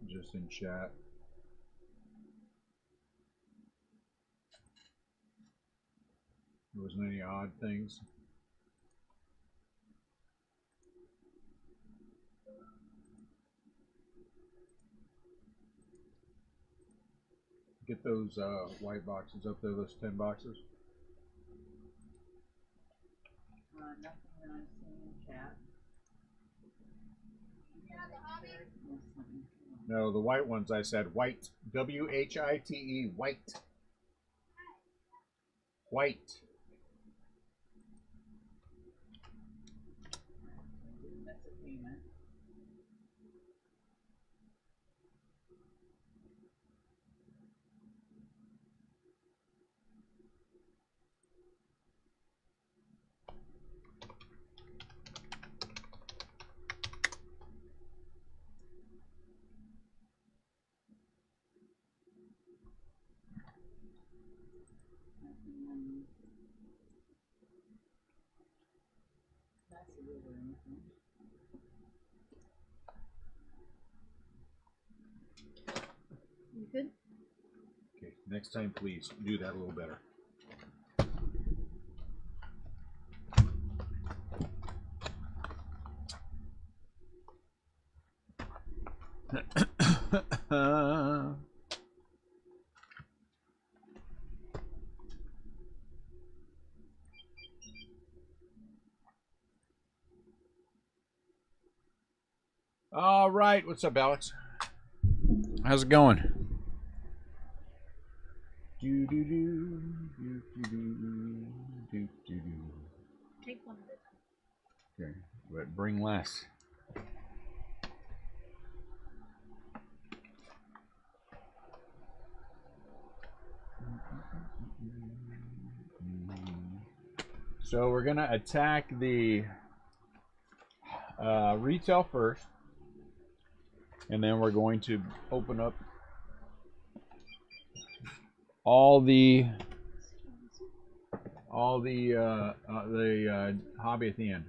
just in chat. There wasn't any odd things. Get those white boxes up there, those 10 boxes. Nothing that I've seen in chat. No, the white ones I said white. W-H-I-T-E, white. White. That's a payment. That's a little anything. You good? Okay, next time please do that a little better. All right, what's up, Alex? How's it going? Do do do do do do do do. Take one at a time. Okay, but bring less. So we're gonna attack the retail first, and then we're going to open up all the hobby at the end.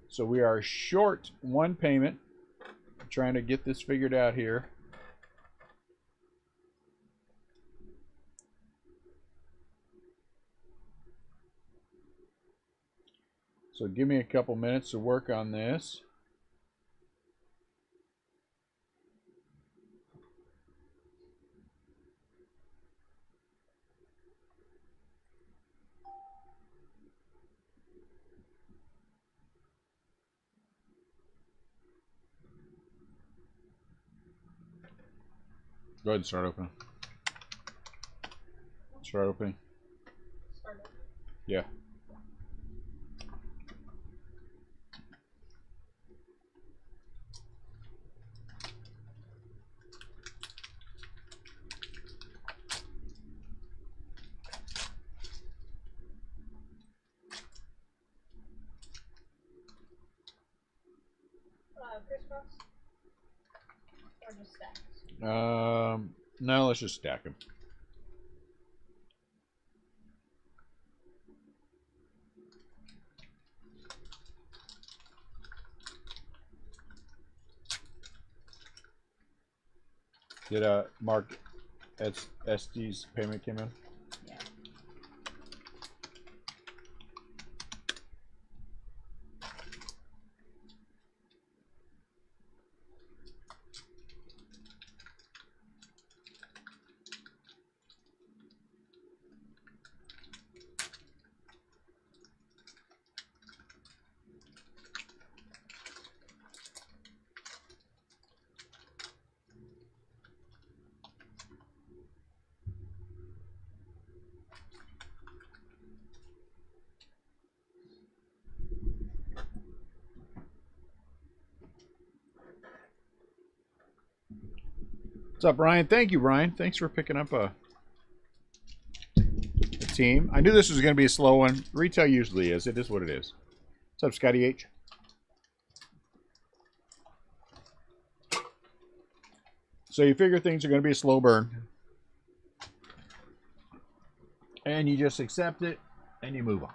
So we are short one payment. Trying to get this figured out here. So give me a couple minutes to work on this. Go ahead and start opening. Start opening. Start over. Yeah. Crisscross? Or just stacks? No, let's just stack them. Did Mark SD's payment came in? Yeah. What's up, Brian? Thank you, Brian. Thanks for picking up a team. I knew this was going to be a slow one. Retail usually is. It is what it is. What's up, Scotty H? So you figure things are going to be a slow burn. And you just accept it and you move on.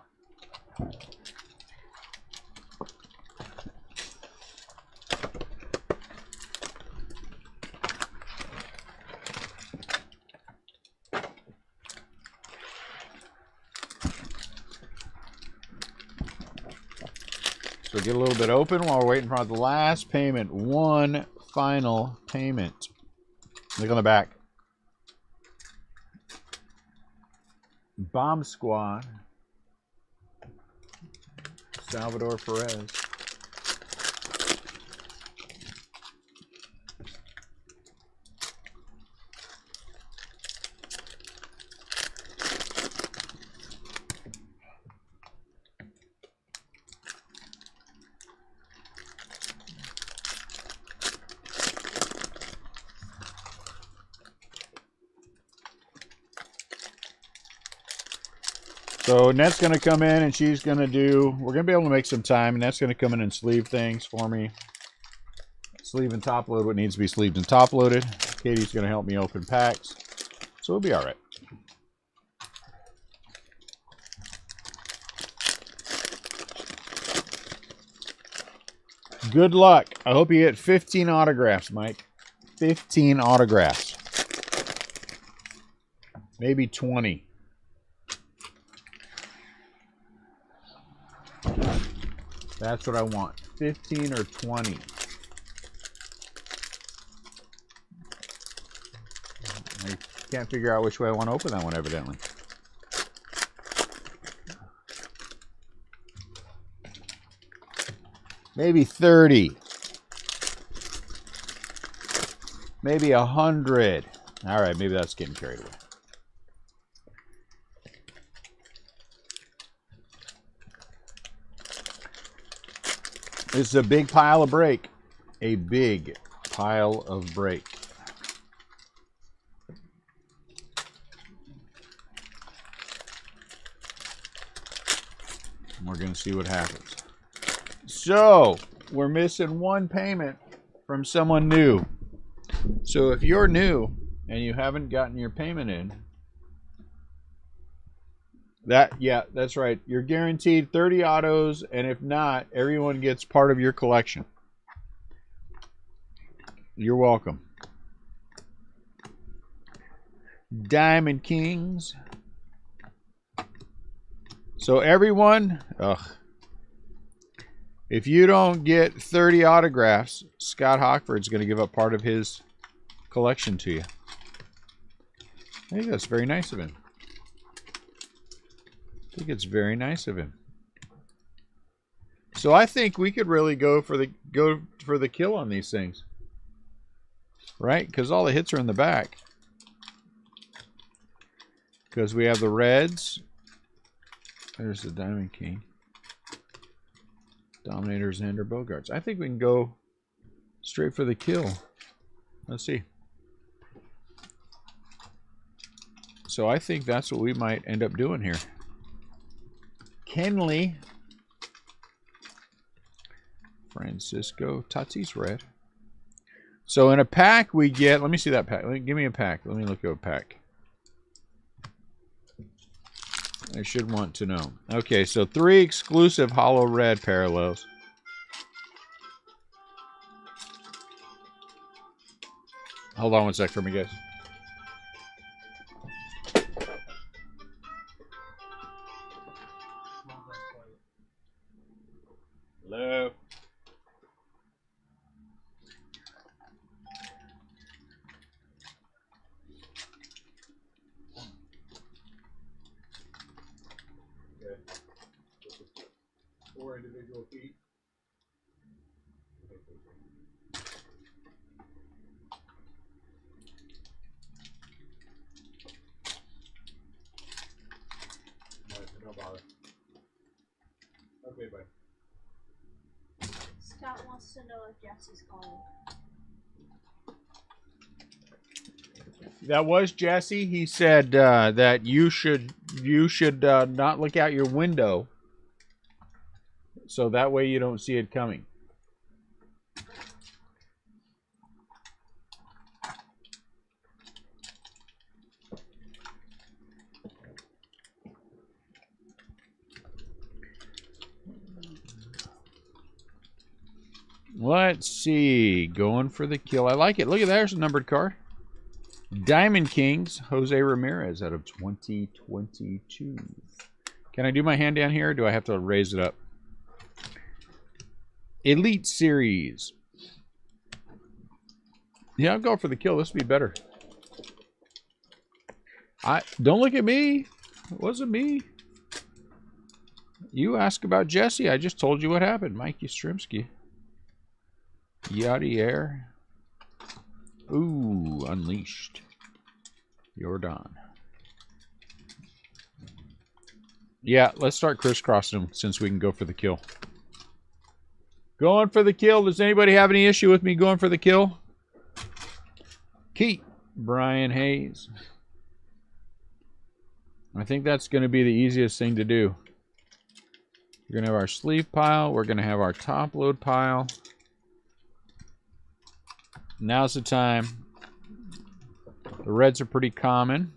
So get a little bit open while we're waiting for the last payment. One final payment. Look on the back. Bomb Squad. Salvador Perez. So Net's going to come in and she's going to do, we're going to be able to make some time, and Net's going to come in and sleeve things for me. Sleeve and top load what needs to be sleeved and top loaded. Katie's going to help me open packs. So we'll be all right. Good luck. I hope you get 15 autographs, Mike. 15 autographs. Maybe 20. That's what I want. 15 or 20. I can't figure out which way I want to open that one, evidently. Maybe 30. Maybe 100. All right, maybe that's getting carried away. This is a big pile of break. A big pile of break. We're going to see what happens. So, we're missing one payment from someone new. So, if you're new and you haven't gotten your payment in, yeah, that's right. You're guaranteed 30 autos, and if not, everyone gets part of your collection. You're welcome. Diamond Kings. So everyone, if you don't get 30 autographs, Scott Hockford's going to give up part of his collection to you. I think that's very nice of him. I think it's very nice of him. So I think we could really go for the kill on these things, right? Because all the hits are in the back. Because we have the reds. There's the Diamond King. Dominators and or Bogarts. I think we can go straight for the kill. Let's see. So I think that's what we might end up doing here. Kenley. Francisco. Tatis red. So in a pack we get, let me see that pack. Give me a pack. Let me look at a pack. I should want to know. Okay, so 3 exclusive hollow red parallels. Hold on one sec for me, guys. Hello. Okay. 4 individual feet. No bother. Okay, bye. Scott wants to know if Jesse's calling. That was Jesse. He said that you should not look out your window, so that way you don't see it coming. Let's see. Going for the kill. I like it. Look at that. There's a numbered card. Diamond Kings, Jose Ramirez out of 2022. Can I do my hand down here, or do I have to raise it up? Elite Series. Yeah, I'll go for the kill. This would be better. Don't look at me. It wasn't me. You ask about Jesse. I just told you what happened. Mikey Strimsky. Yadier. Ooh, Unleashed. Jordan. Yeah, let's start crisscrossing them since we can go for the kill. Going for the kill. Does anybody have any issue with me going for the kill? Keith. Brian Hayes. I think that's going to be the easiest thing to do. We're going to have our sleeve pile. We're going to have our top load pile. Now's the time. The reds are pretty common.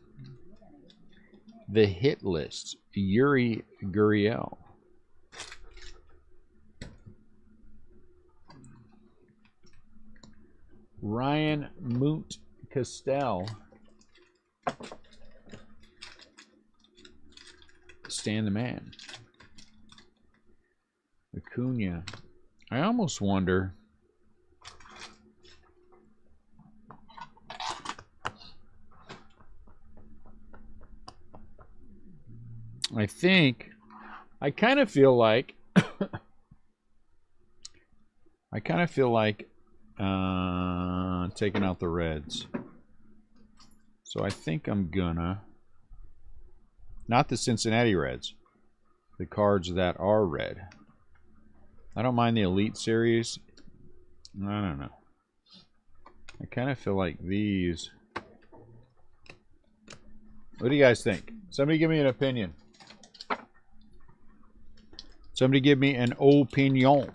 The hit list. Yuri Gurriel. Ryan Moot Castell. Stan the Man. Acuna. I almost wonder. I kind of feel like taking out the reds. So I think I'm gonna, not the Cincinnati Reds, the cards that are red. I don't mind the Elite Series. I don't know. I kind of feel like these. What do you guys think? Somebody give me an opinion. Somebody give me an opinion.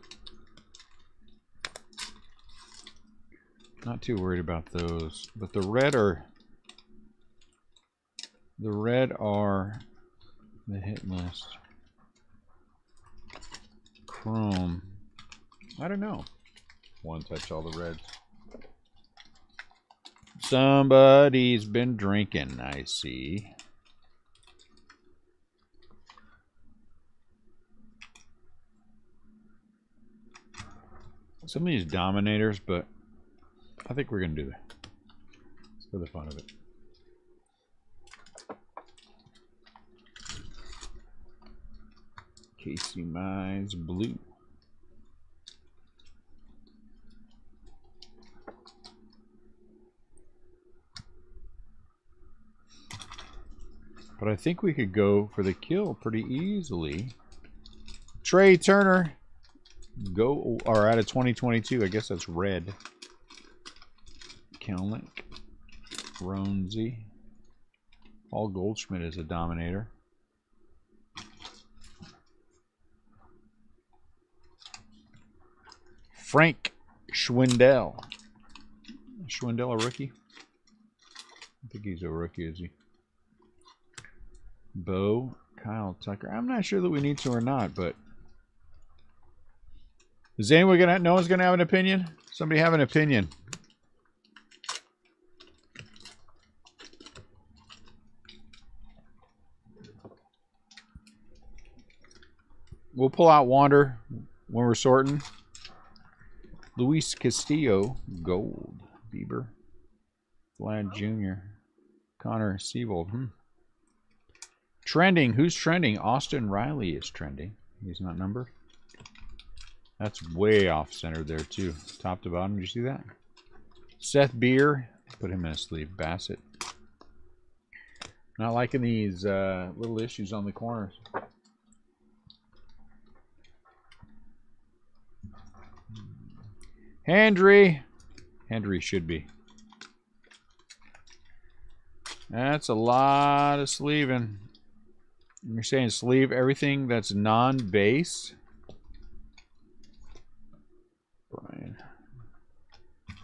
Not too worried about those, but the red are the hit list. Chrome. I don't know. One touch all the reds. Somebody's been drinking, I see. Some of these dominators, but I think we're going to do that. It's for the fun of it. Casey Mize blue. But I think we could go for the kill pretty easily. Trey Turner. Go, or out of 2022. I guess that's red. Kelnick. Ronzi. Paul Goldschmidt is a dominator. Frank Schwindel. Schwindel a rookie? I think he's a rookie, is he? Bo. Kyle Tucker. I'm not sure that we need to or not, but is anyone gonna? No one's gonna have an opinion. Somebody have an opinion. We'll pull out Wander when we're sorting. Luis Castillo, gold. Bieber. Vlad Jr. Connor Siebold. Trending. Who's trending? Austin Riley is trending. He's not numbered. That's way off center there too. Top to bottom. Did you see that? Seth Beer. Put him in a sleeve. Bassett. Not liking these little issues on the corners. Hendry. Hendry should be. That's a lot of sleeving. You're saying sleeve everything that's non-base? Brian.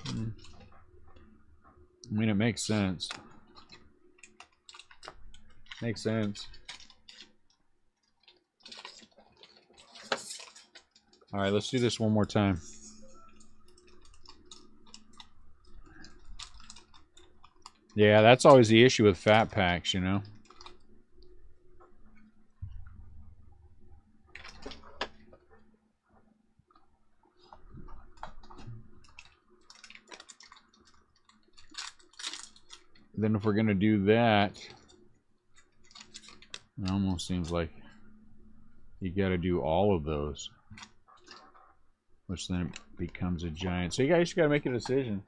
I mean, it makes sense. Makes sense. All right, let's do this one more time. Yeah, that's always the issue with fat packs, you know. then if we're going to do that, it almost seems like you got to do all of those, which then it becomes a giant. So you guys got to make a decision.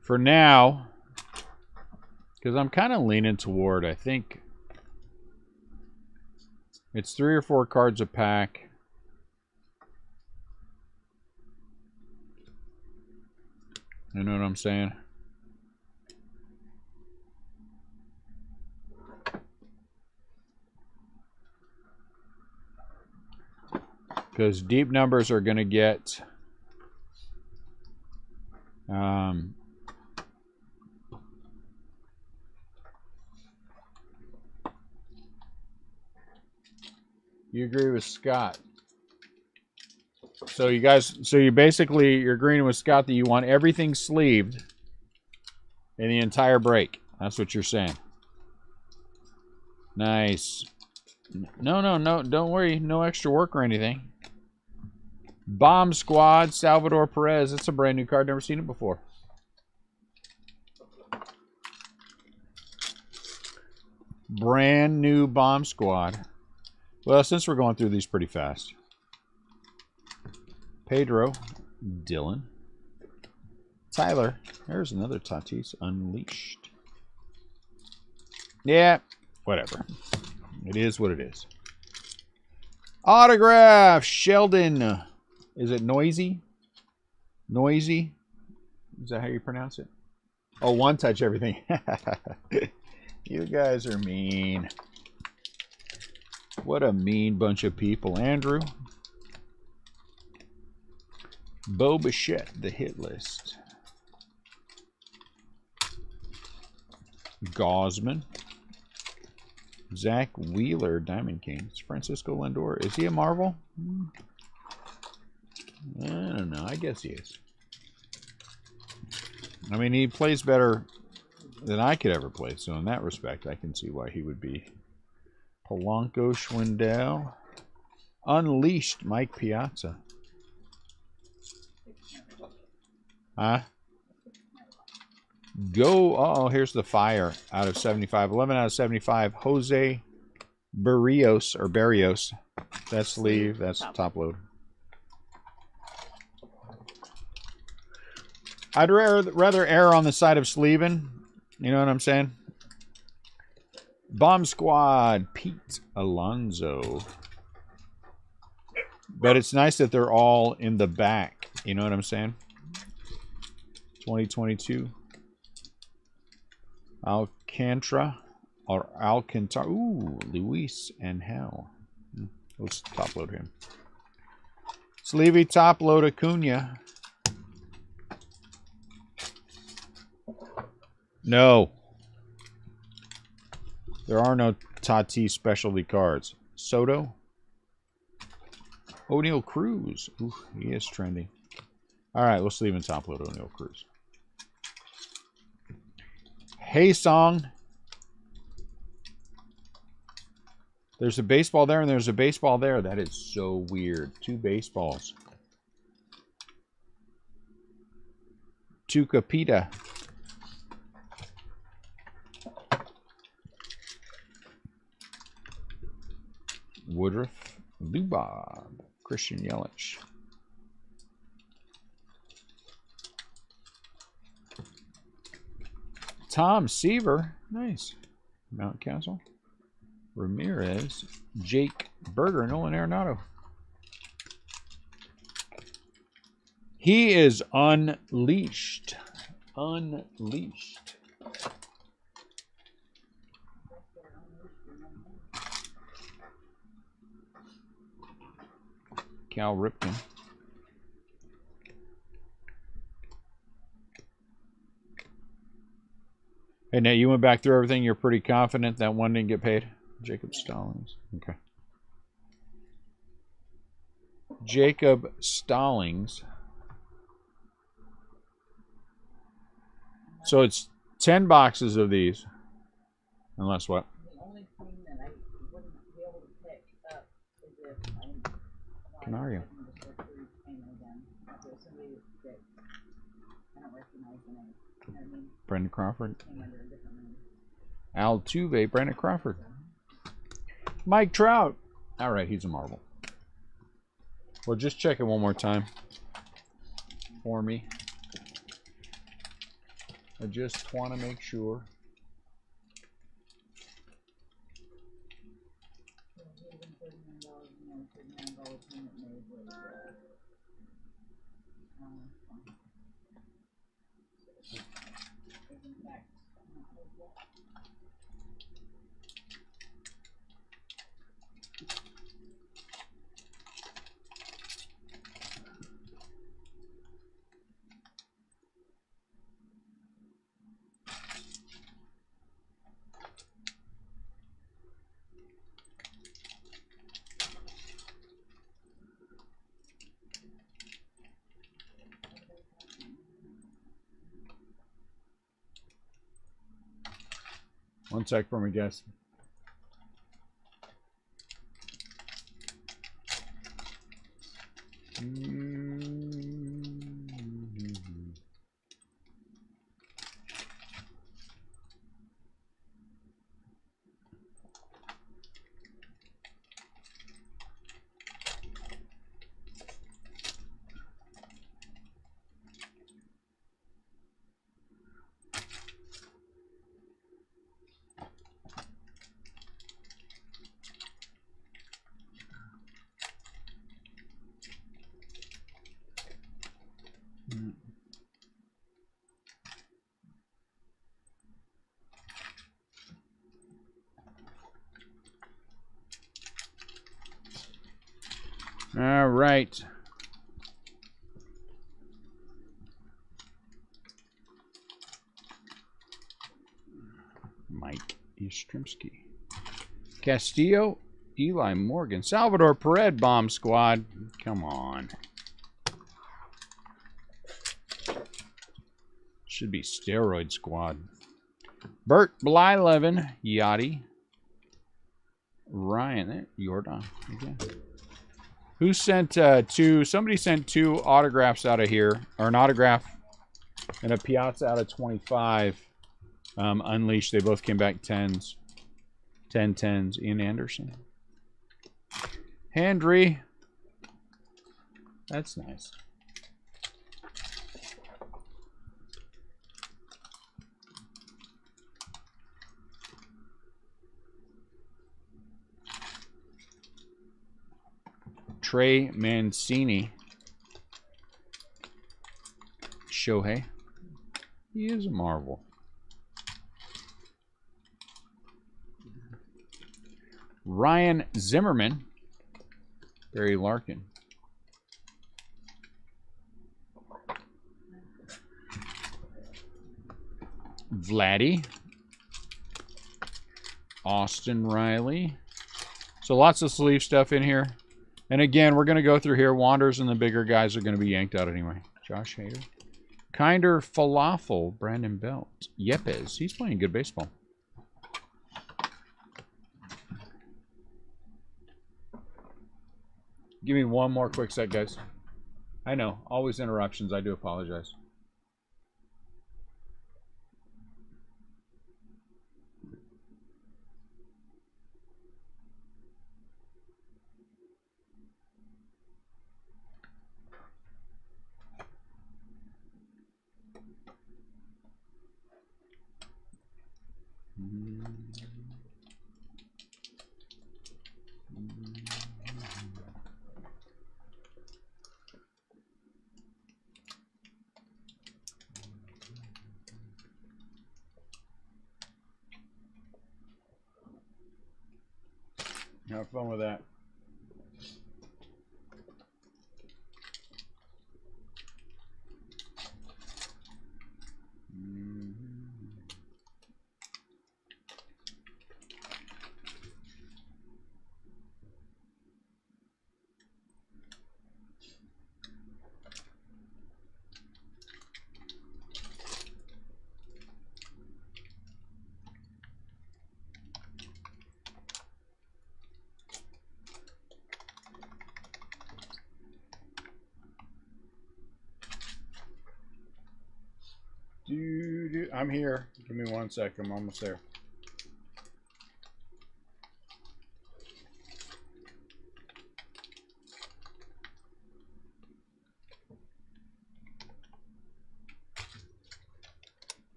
For now, because I'm kind of leaning toward, I think it's 3 or 4 cards a pack. You know what I'm saying? Because deep numbers are going to get you agree with Scott. So you guys, you're agreeing with Scott that you want everything sleeved in the entire break. That's what you're saying. Nice. No, don't worry. No extra work or anything. Bomb Squad, Salvador Perez. It's a brand new card. Never seen it before. Brand new Bomb Squad. Well, since we're going through these pretty fast. Pedro, Dylan, Tyler. There's another Tatis Unleashed. Yeah, whatever. It is what it is. Autograph, Sheldon. Is it Noisy? Noisy? Is that how you pronounce it? Oh, one touch everything. You guys are mean. What a mean bunch of people. Andrew. Bo Bichette, the hit list. Gosman. Zach Wheeler, Diamond Kings. Francisco Lindor. Is he a Marvel? I don't know. I guess he is. I mean, he plays better than I could ever play. So in that respect, I can see why he would be. Polanco, Schwindel. Unleashed, Mike Piazza. Huh? Go. Uh oh, here's the fire out of 75. 11 out of 75. Jose Barrios. That's sleeve. That's top load. I'd rather err on the side of sleeving. You know what I'm saying? Bomb Squad, Pete Alonso. But it's nice that they're all in the back. You know what I'm saying? 2022. Alcantara. Or Alcantara. Ooh, Luis and Hal. Let's top load him. Sleevey top load Acuna. No. There are no Tatis specialty cards. Soto. O'Neal Cruz. Ooh, he is trending. All right, let's leave him top load O'Neal Cruz. Hey Song. There's a baseball there and there's a baseball there. That is so weird. 2 baseballs. Tucapita. Woodruff. Lubob. Christian Yelich. Tom Seaver. Nice. Mountcastle. Ramirez. Jake Berger. Nolan Arenado. He is unleashed. Unleashed. Cal Ripken. Hey, Nate, you went back through everything. You're pretty confident that one didn't get paid? Jacob Stallings. Okay. Jacob Stallings. So it's 10 boxes of these. Unless what? The only thing that I wouldn't be able to pick up is if I Can are you? again. If there's somebody that I don't recognize the name. You know what I mean? Brendan Crawford. Came under a different name. Altuve, Brandon Crawford. Mike Trout. All right, he's a marvel. Well, just check it one more time for me. I just want to make sure. One sec for me, guys. All right. Mike Yastrzemski. Castillo, Eli Morgan, Salvador Perez, Bomb Squad. Come on. Should be Steroid Squad. Bert Blyleven, Yachty. Ryan, there, Jordan. Okay. Who sent two? Somebody sent 2 autographs out of here, or an autograph and a Piazza out of 25. Unleashed. They both came back 10s. 10-10s. Ian Anderson. Hendry. That's nice. Trey Mancini. Shohei. He is a marvel. Ryan Zimmerman. Barry Larkin. Vladdy. Austin Riley. So lots of sleeve stuff in here. And again, we're going to go through here. Wanders and the bigger guys are going to be yanked out anyway. Josh Hader. Kinder Falafel. Brandon Belt. Yepes. He's playing good baseball. Give me one more quick sec, guys. I know. Always interruptions. I do apologize. Have fun with that. I'm here. Give me 1 second. I'm almost there.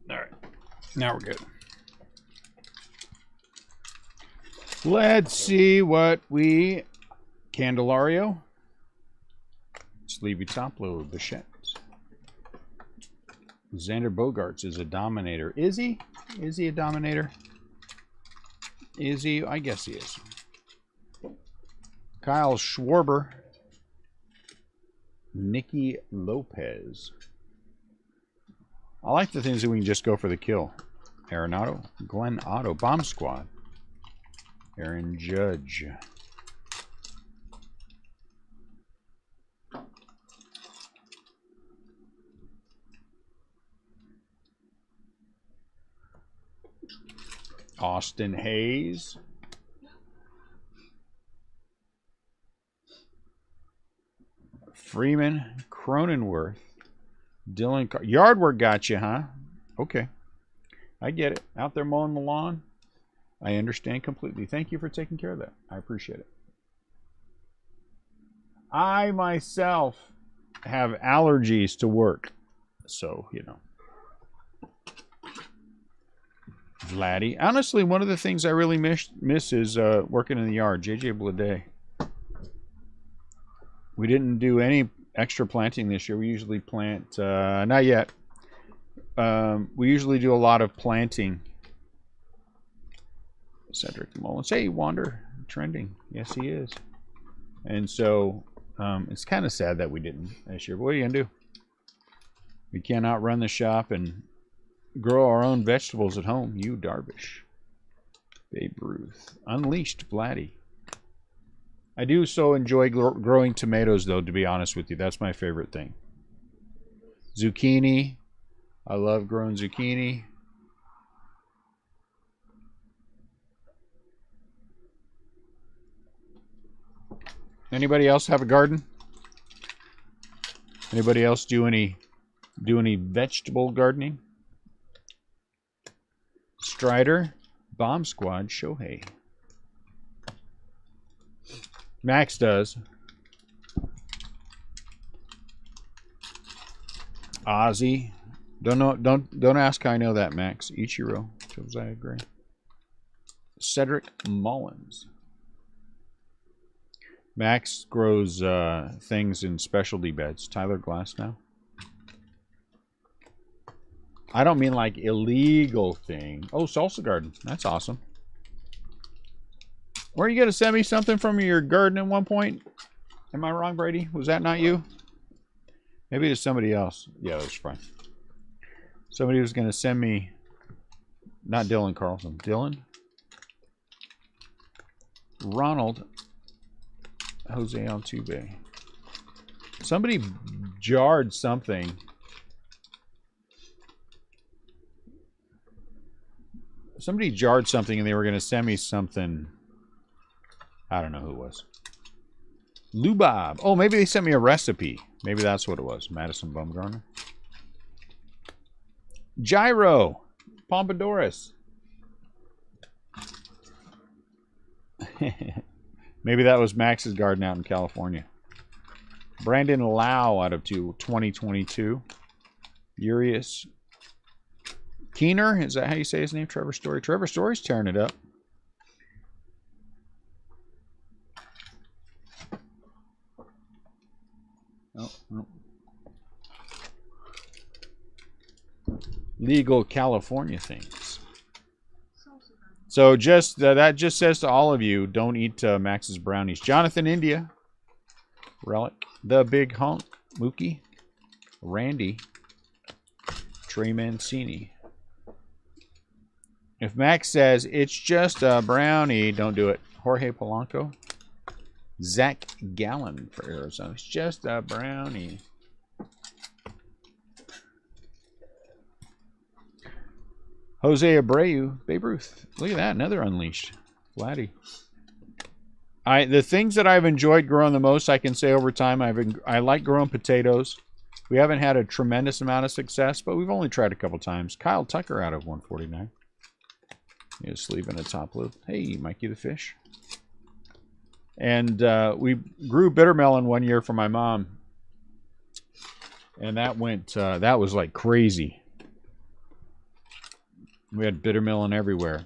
All right. Now we're good. Let's see what we... Candelario. Sleevey top load. Bichette. Xander Bogaerts is a dominator. Is he? Is he a dominator? Is he? I guess he is. Kyle Schwarber. Nicky Lopez. I like the things that we can just go for the kill. Arenado. Glenn Otto. Bomb Squad. Aaron Judge. Austin Hayes. Freeman. Cronenworth. Dylan. Yard work got you, huh? Okay. I get it. Out there mowing the lawn. I understand completely. Thank you for taking care of that. I appreciate it. I myself have allergies to work. So, you know. Vladdy. Honestly, one of the things I really miss is working in the yard. JJ Blade. We didn't do any extra planting this year. We usually plant, not yet. We usually do a lot of planting. Cedric Mullins. Hey, Wander. Trending. Yes, he is. And so, it's kind of sad that we didn't this year. But what are you going to do? We cannot run the shop and grow our own vegetables at home. You Darvish. Babe Ruth. Unleashed Vladdy. I do so enjoy growing tomatoes, though, to be honest with you. That's my favorite thing. Zucchini. I love growing zucchini. Anybody else have a garden? Anybody else do any vegetable gardening? Strider, Bomb Squad, Shohei. Max does. Ozzy. Don't ask how I know that, Max. Ichiro. Josiah Gray. Cedric Mullins. Max grows things in specialty beds. Tyler Glasnow. I don't mean like illegal thing. Oh, salsa garden. That's awesome. Were you going to send me something from your garden at one point? Am I wrong, Brady? Was that not you? Maybe it was somebody else. Yeah, that's fine. Somebody was going to send me... Not Dylan Carlson. Dylan? Ronald Jose Altuve. Somebody jarred something. Somebody jarred something and they were going to send me something. I don't know who it was. Lubob. Oh, maybe they sent me a recipe. Maybe that's what it was. Madison Bumgarner. Gyro. Pompadourus. Maybe that was Max's garden out in California. Brandon Lau out of 2022. Urias. Keener. Is that how you say his name? Trevor Story. Trevor Story's tearing it up. Oh, oh. Legal California things. So just that just says to all of you, don't eat Max's brownies. Jonathan India, Relic, the Big Honk, Mookie, Randy, Trey Mancini. If Max says it's just a brownie, don't do it. Jorge Polanco, Zach Gallen for Arizona. It's just a brownie. Jose Abreu, Babe Ruth. Look at that, another unleashed. Vladdy. The things that I've enjoyed growing the most, I can say over time, I like growing potatoes. We haven't had a tremendous amount of success, but we've only tried a couple times. Kyle Tucker out of 149. He's sleeving a top load. Hey, Mikey the Fish. And we grew bitter melon one year for my mom. And that went, that was like crazy. We had bitter melon everywhere.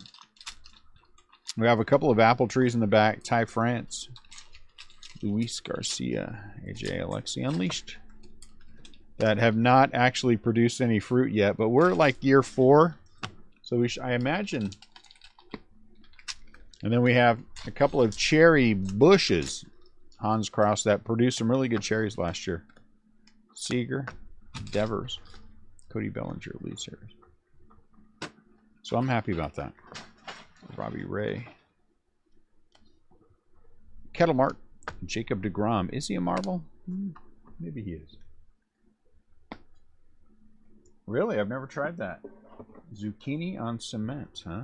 We have a couple of apple trees in the back. Ty France. Luis Garcia. AJ Alexi Unleashed. That have not actually produced any fruit yet. But we're like year 4. So I imagine. And then we have a couple of cherry bushes. Hans Kraus that produced some really good cherries last year. Seager. Devers. Cody Bellinger. Lead Series. So I'm happy about that. Robbie Ray. Kettle Mart. Jacob deGrom. Is he a Marvel? Maybe he is. Really? I've never tried that. Zucchini on cement, huh?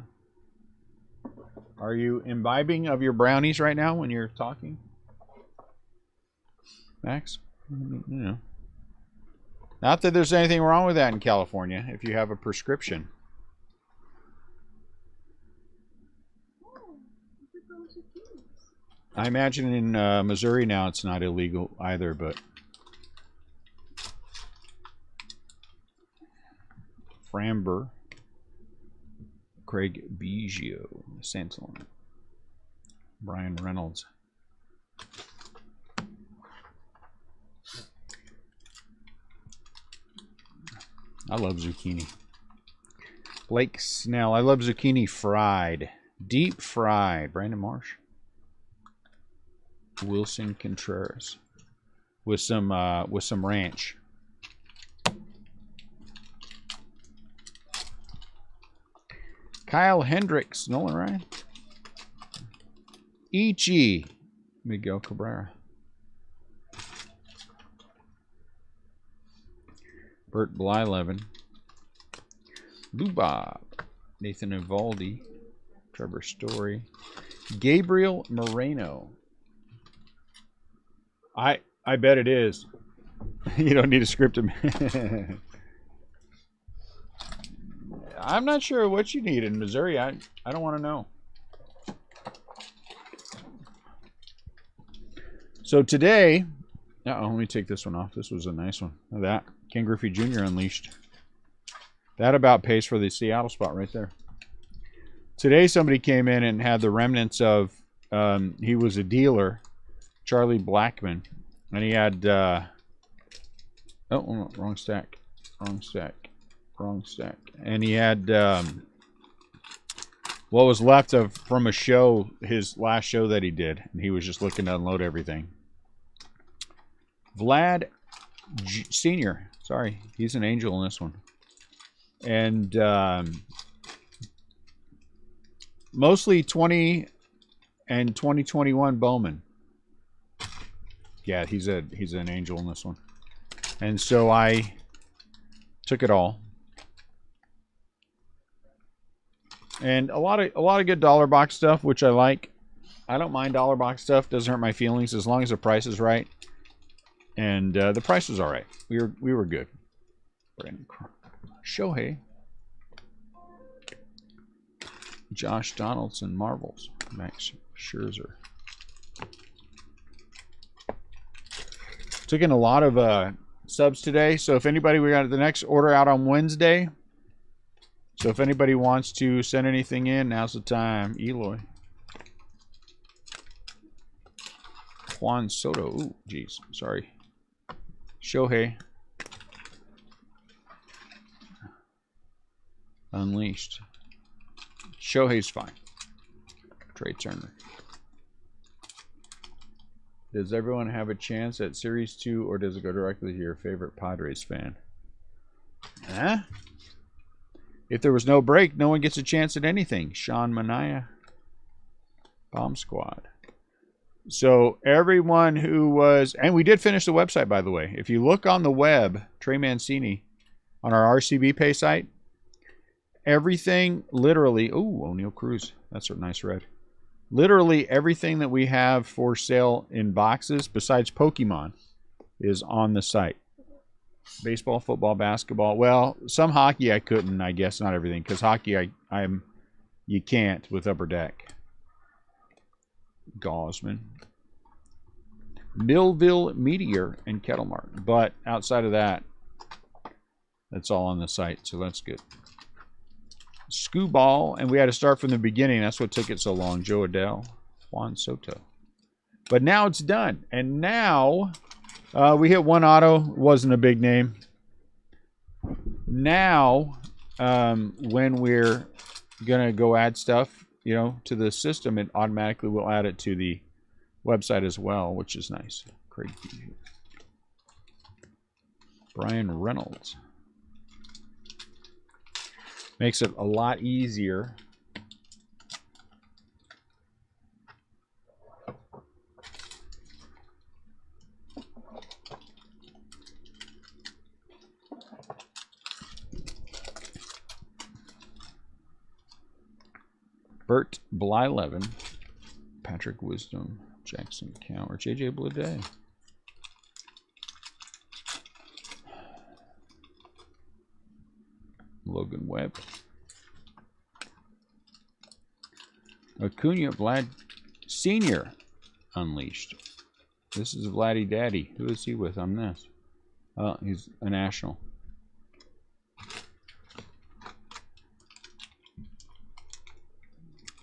Are you imbibing of your brownies right now when you're talking? Max? You know. Not that there's anything wrong with that in California if you have a prescription. I imagine in Missouri now it's not illegal either, but Framber, Craig Biggio, Santalon, Brian Reynolds. I love zucchini. Blake Snell. I love zucchini fried. Deep fried. Brandon Marsh. Wilson Contreras. With some ranch. Kyle Hendricks. Nolan Ryan. Ichi. Miguel Cabrera. Bert Blyleven. Lubob. Nathan Evaldi. Trevor Story. Gabriel Moreno. I bet it is. You don't need a script. I'm not sure what you need in Missouri. I don't want to know. So today, let me take this one off. This was a nice one. Look at that. Ken Griffey Jr. Unleashed. That about pays for the Seattle spot right there. Today somebody came in and had the remnants of, he was a dealer, Charlie Blackman, and he had, wrong stack. And he had what was left from a show, his last show that he did, and he was just looking to unload everything. Vlad Senior, sorry, he's an angel in this one. And mostly 20 and 2021 Bowman. Yeah, he's an angel in this one. And so I took it all. And a lot of good dollar box stuff, which I like. I don't mind dollar box stuff. Doesn't hurt my feelings as long as the price is right. And the price was all right. We were good. Brandon Shohei. Josh Donaldson Marvels. Max Scherzer. Took in a lot of subs today. So if anybody, we got the next order out on Wednesday. So if anybody wants to send anything in, now's the time. Eloy. Juan Soto. Ooh, geez. Sorry. Shohei. Unleashed. Shohei's fine. Trey Turner. Does everyone have a chance at Series 2, or does it go directly to your favorite Padres fan? Huh? If there was no break, no one gets a chance at anything. Sean Mania. Bomb Squad. So everyone who was, and we did finish the website, by the way. If you look on the web, Trey Mancini, on our RCB Pay site, everything, literally, ooh, O'Neal Cruz. That's a nice red. Literally everything that we have for sale in boxes, besides Pokemon, is on the site. Baseball, football, basketball. Well, some hockey I couldn't, I guess, not everything, because hockey you can't with Upper Deck. Gosman. Millville Meteor and Kettlemark. But outside of that, that's all on the site, so that's good. Scooball, and we had to start from the beginning. That's what took it so long. Joe Adele, Juan Soto. But now it's done. And now we hit one auto. Wasn't a big name. Now, when we're going to go add stuff, to the system, it automatically will add it to the website as well, which is nice. Craig B. Brian Reynolds. Makes it a lot easier. Bert Blyleven, Patrick Wisdom, Jackson Cower, JJ Bleday. Logan Webb. Acuna Vlad Sr. Unleashed. This is Vladdy Daddy. Who is he with on this? Oh, he's a national.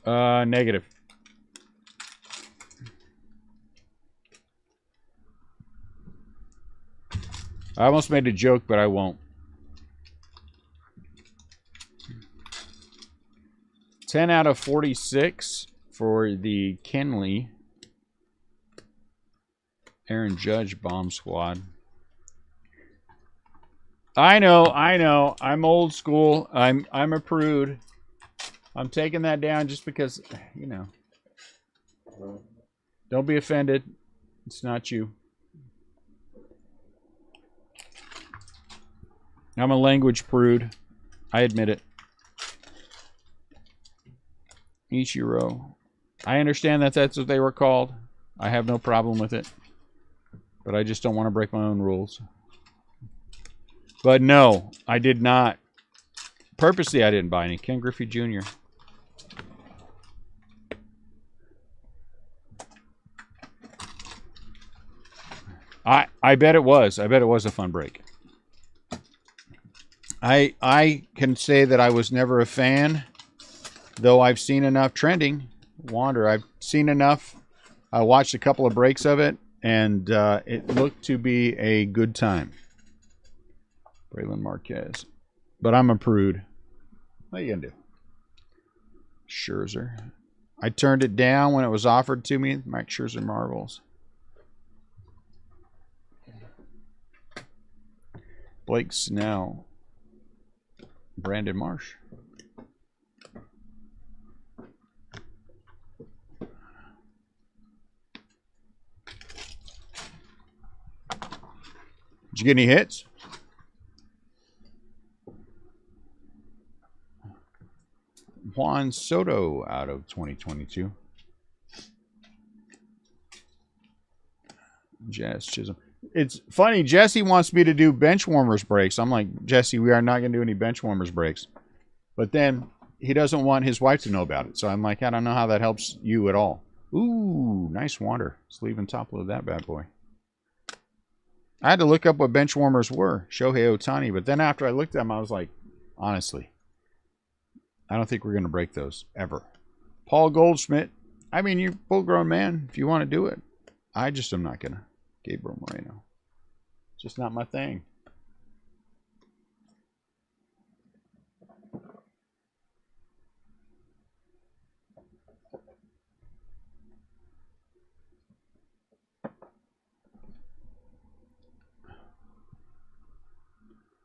Negative. I almost made a joke, but I won't. 10 out of 46 for the Kenley. Aaron Judge Bomb Squad. I know. I'm old school. I'm a prude. I'm taking that down just because, Don't be offended. It's not you. I'm a language prude. I admit it. Ichiro. I understand that that's what they were called. I have no problem with it. But I just don't want to break my own rules. But no, I did not. Purposely, I didn't buy any. Ken Griffey Jr. I bet it was. I bet it was a fun break. I can say that I was never a fan, though I've seen enough trending. Wander, I've seen enough. I watched a couple of breaks of it, and it looked to be a good time. Braylon Marquez. But I'm a prude. What are you going to do? Scherzer. I turned it down when it was offered to me. Max Scherzer Marvels. Blake Snell. Brandon Marsh. Did you get any hits? Juan Soto out of 2022. Jess Chisholm. It's funny, Jesse wants me to do bench warmers breaks. I'm like, Jesse, we are not going to do any bench warmers breaks. But then he doesn't want his wife to know about it. So I'm like, I don't know how that helps you at all. Ooh, nice wander. Sleeve and top load that bad boy. I had to look up what bench warmers were. Shohei Ohtani. But then after I looked at them, I was like, honestly, I don't think we're going to break those ever. Paul Goldschmidt. I mean, you're a full-grown man if you want to do it. I just am not going to. Gabriel Moreno. Just not my thing.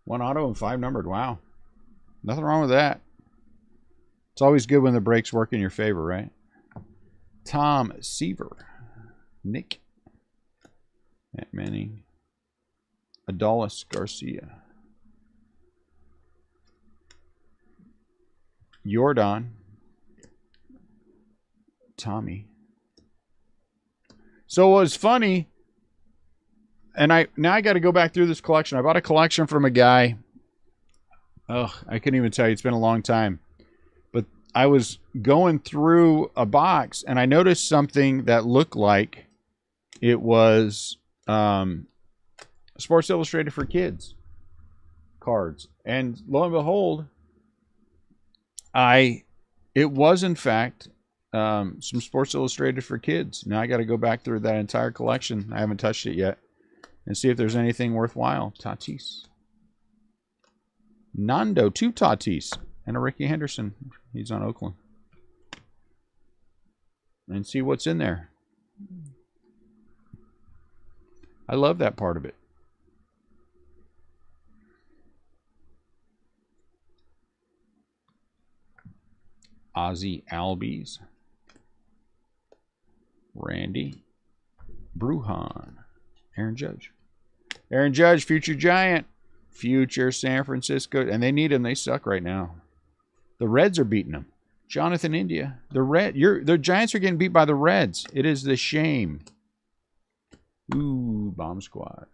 One auto and 5 numbered. Wow. Nothing wrong with that. It's always good when the breaks work in your favor, right? Tom Seaver. Nick. Matt Manning. Adolis Garcia. Jordan. Tommy. So what was funny, and now I got to go back through this collection. I bought a collection from a guy. Oh, I couldn't even tell you. It's been a long time. But I was going through a box, and I noticed something that looked like it was Sports Illustrated for Kids cards. And lo and behold, it was in fact some Sports Illustrated for Kids. Now I got to go back through that entire collection. I haven't touched it yet. And see if there's anything worthwhile. Tatis. Nando, 2 Tatis. And a Ricky Henderson. He's on Oakland. And see what's in there. I love that part of it. Ozzy Albies. Randy. Bruhan. Aaron Judge. Aaron Judge, future Giant. Future San Francisco. And they need him. They suck right now. The Reds are beating them. Jonathan India. The Giants are getting beat by the Reds. It is the shame. Ooh, Bomb Squad.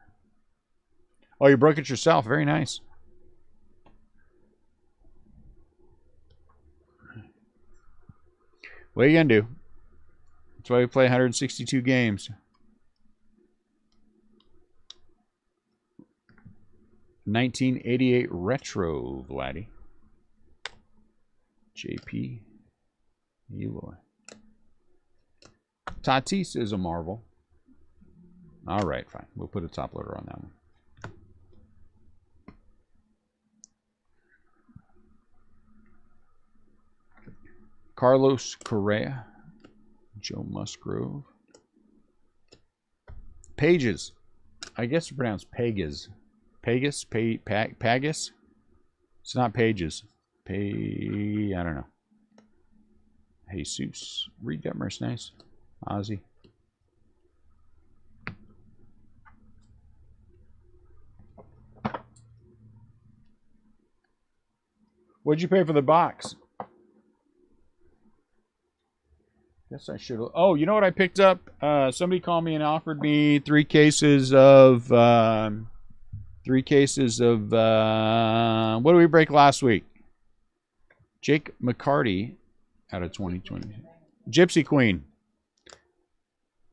Oh, you broke it yourself. Very nice. What are you going to do? That's why we play 162 games. 1988 Retro, Vladdy. JP. Eloy. Tatis is a marvel. All right, fine. We'll put a top loader on that one. Carlos Correa. Joe Musgrove. Pages. I guess it's pronounced Pegas. Pegas? Pagas? It's not Pages. I don't know. Jesus. Reed Detmer's nice. Ozzy. What'd you pay for the box? Guess I should have. Oh, you know what I picked up? Somebody called me and offered me 3 cases of. What did we break last week? Jake McCarty out of 2020. Gypsy Queen.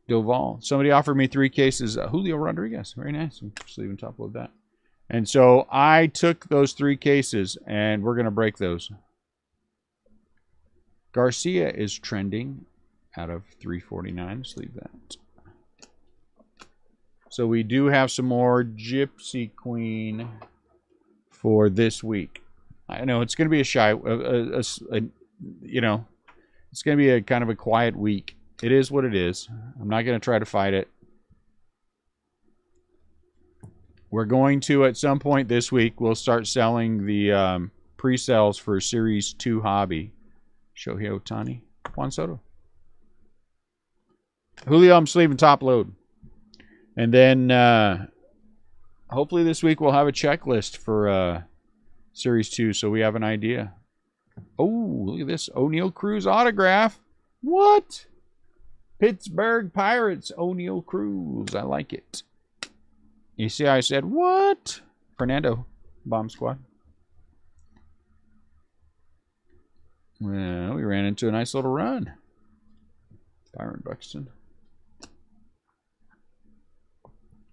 Doval. Somebody offered me 3 cases. Julio Rodriguez. Very nice. Sleeve and top load that. And so I took those 3 cases, and we're going to break those. Garcia is trending out of 349. Sleeve that. So we do have some more Gypsy Queen for this week. I know it's going to be it's going to be a kind of a quiet week. It is what it is. I'm not going to try to fight it. We're going to, at some point this week, we'll start selling the pre-sales for Series 2 Hobby. Shohei Ohtani. Juan Soto. Julio, I'm sleeving top load. And then hopefully this week we'll have a checklist for Series 2 so we have an idea. Oh, look at this. O'Neal Cruz autograph. What? Pittsburgh Pirates, O'Neal Cruz. I like it. You see how I said, what? Fernando, Bomb Squad. Well, we ran into a nice little run. Byron Buxton.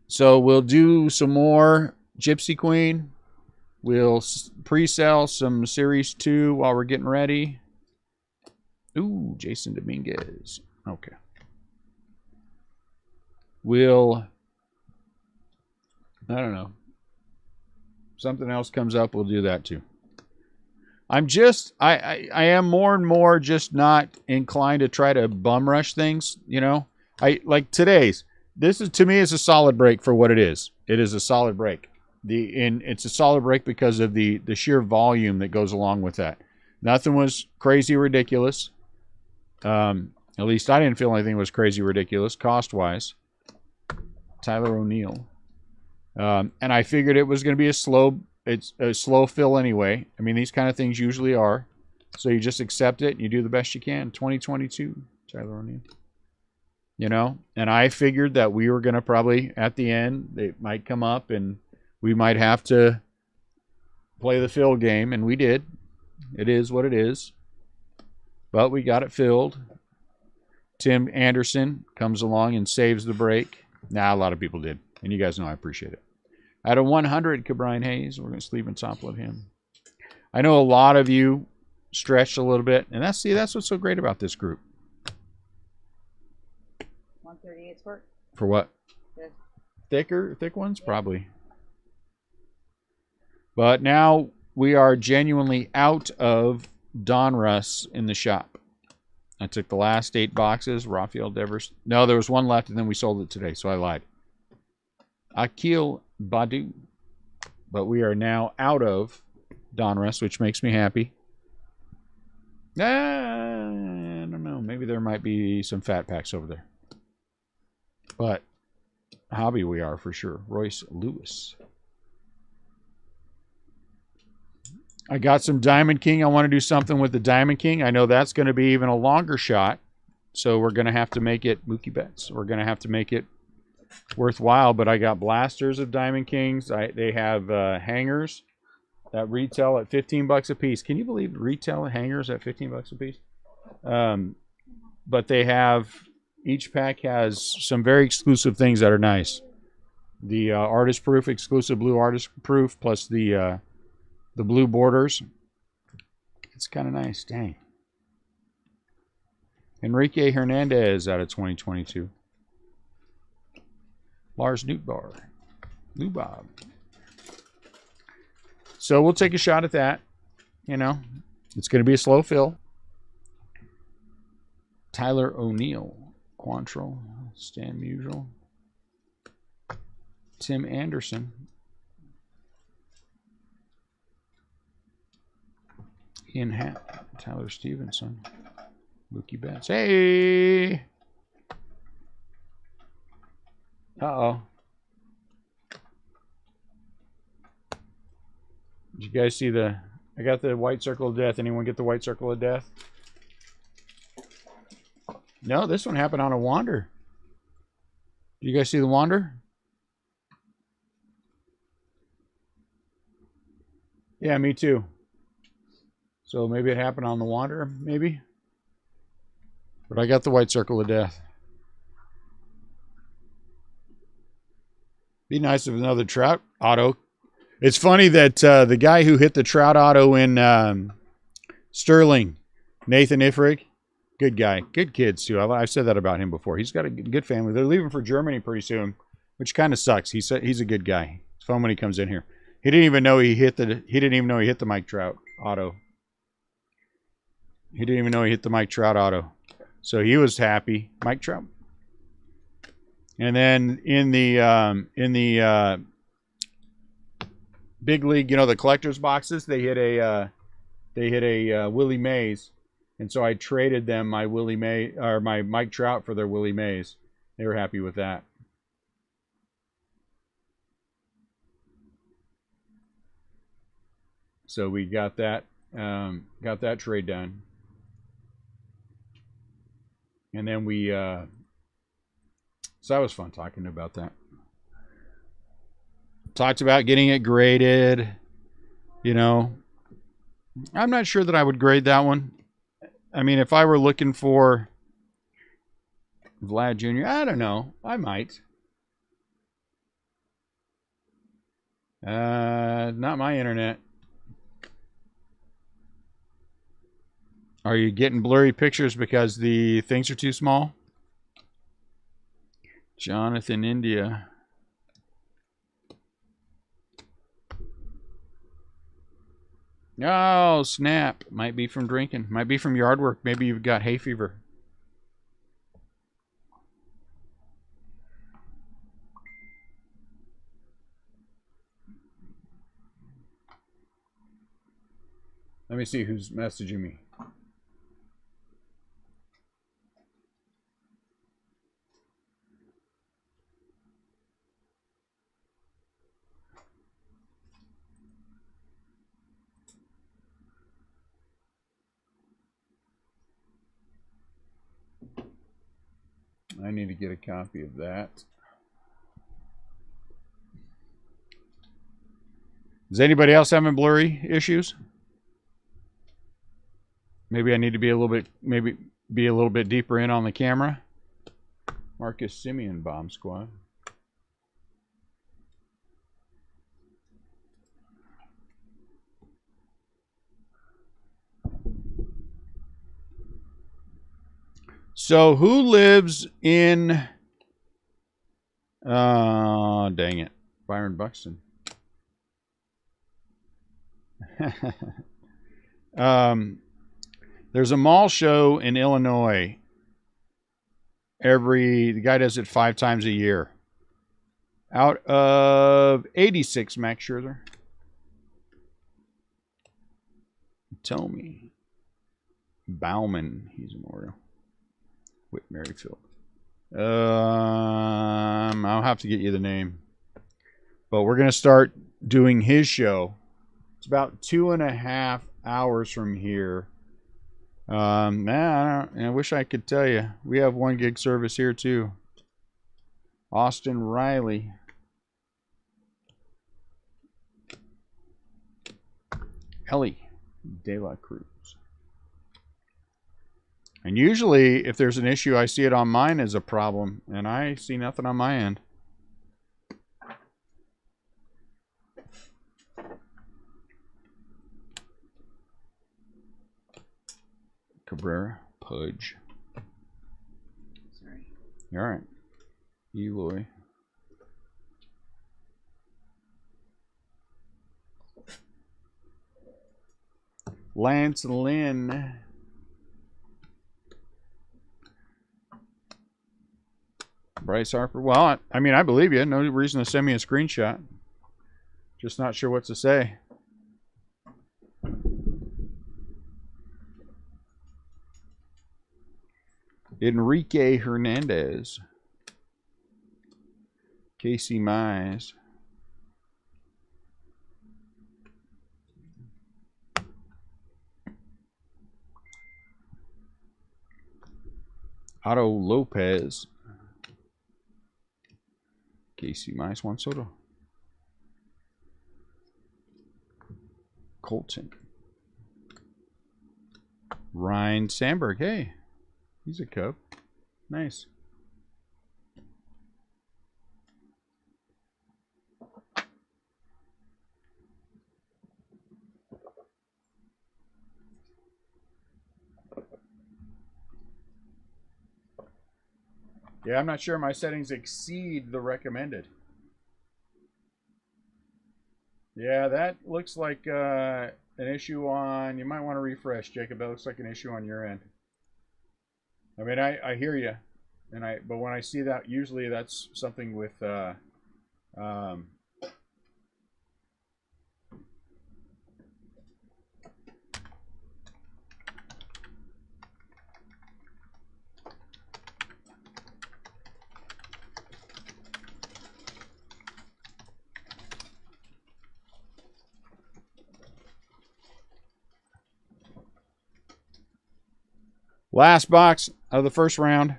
So we'll do some more Gypsy Queen. We'll pre-sell some Series 2 while we're getting ready. Ooh, Jason Dominguez. Okay. We'll, I don't know. Something else comes up, we'll do that too. I'm just, I am more and more just not inclined to try to bum rush things, you know. Like today's, this is, to me, is a solid break for what it is. It is a solid break. It's a solid break because of the sheer volume that goes along with that. Nothing was crazy ridiculous. At least I didn't feel anything was crazy ridiculous cost-wise. Tyler O'Neill. And I figured it was going to be it's a slow fill anyway. I mean, these kind of things usually are. So you just accept it and you do the best you can. 2022, Tyler O'Neill. You know, and I figured that we were going to probably, at the end, it might come up and we might have to play the fill game, and we did. It is what it is. But we got it filled. Tim Anderson comes along and saves the break. Nah, a lot of people did. And you guys know I appreciate it. At a 100, Cabrine Hayes. We're going to sleeve and top load him. I know a lot of you stretched a little bit. And that's what's so great about this group. 138's work. For what? Yeah. Thick ones? Yeah. Probably. But now we are genuinely out of Donruss in the shop. I took the last 8 boxes. Rafael Devers. No, there was one left, and then we sold it today, so I lied. Akil Badu. But we are now out of Donruss, which makes me happy. I don't know. Maybe there might be some fat packs over there. But hobby we are for sure. Royce Lewis. I got some Diamond King. I want to do something with the Diamond King. I know that's going to be even a longer shot. So we're going to have to make it Mookie Betts. We're going to have to make it worthwhile. But I got blasters of Diamond Kings. They have hangers that retail at $15 a piece. Can you believe retail hangers at $15 a piece? But they have, each pack has some very exclusive things that are nice. The artist proof, exclusive blue artist proof, plus the blue borders. It's kind of nice. Dang. Enrique Hernandez out of 2022. Lars Nootbaar. Lubob. So we'll take a shot at that. You know, it's going to be a slow fill. Tyler O'Neill. Quantrill. Stan Musial. Tim Anderson. Ian Happ. Tyler Stevenson. Mookie Betts. Hey! Uh-oh. Did you guys see the... I got the white circle of death. Anyone get the white circle of death? No, this one happened on a Wander. Did you guys see the Wander? Yeah, me too. So maybe it happened on the Wander, maybe? But I got the white circle of death. Be nice if another Trout auto. It's funny that the guy who hit the Trout auto in Sterling, Nathan Ifrig, good guy. Good kids, too. I've said that about him before. He's got a good family. They're leaving for Germany pretty soon, which kind of sucks. He's a good guy. It's fun when he comes in here. He didn't even know he hit the Mike Trout auto. He didn't even know he hit the Mike Trout auto. So he was happy. Mike Trout. And then in the big league, you know, the collector's boxes, they hit a Willie Mays. And so I traded them my my Mike Trout for their Willie Mays. They were happy with that. So we got that trade done. And then we so that was fun talking about that. Talked about getting it graded. You know, I'm not sure that I would grade that one. I mean, if I were looking for Vlad Jr., I don't know. I might. Not my internet. Are you getting blurry pictures because the things are too small? Jonathan India. Oh, snap. Might be from drinking. Might be from yard work. Maybe you've got hay fever. Let me see who's messaging me. I need to get a copy of that. Is anybody else having blurry issues? Maybe I need to be a little bit deeper in on the camera. Marcus Simeon Bomb Squad. So who lives in dang it, Byron Buxton. There's a mall show in Illinois. The guy does it 5 times a year. Out of 86, Max Scherzer. Tell me. Bauman, he's an Oriole. Whit Merrifield. I'll have to get you the name. But we're going to start doing his show. It's about 2.5 hours from here. I wish I could tell you. We have 1 gig service here too. Austin Riley. Ellie De La Cruz. And usually, if there's an issue, I see it on mine as a problem, and I see nothing on my end. Cabrera, Pudge. Sorry. All right. Eloy. Lance Lynn. Bryce Harper. Well, I mean, I believe you. No reason to send me a screenshot. Just not sure what to say. Enrique Hernandez. Casey Mize. Otto Lopez. Casey Mize, Juan Soto. Colton. Ryan Sandberg. Hey, he's a Cub. Nice. Yeah, I'm not sure my settings exceed the recommended. Yeah, that looks like an issue on... You might want to refresh, Jacob. That looks like an issue on your end. I mean, I hear you, but when I see that, usually that's something with Last box of the first round.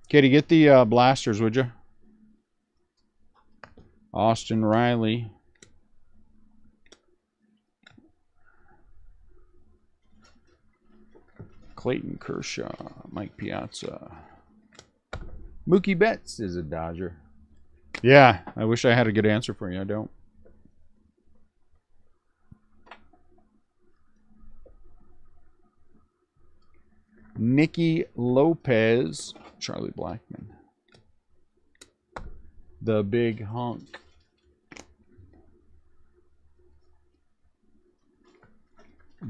Katie, get the blasters, would you? Austin Riley. Clayton Kershaw. Mike Piazza. Mookie Betts is a Dodger. Yeah, I wish I had a good answer for you. I don't. Nicky Lopez. Charlie Blackmon. The Big Hunk.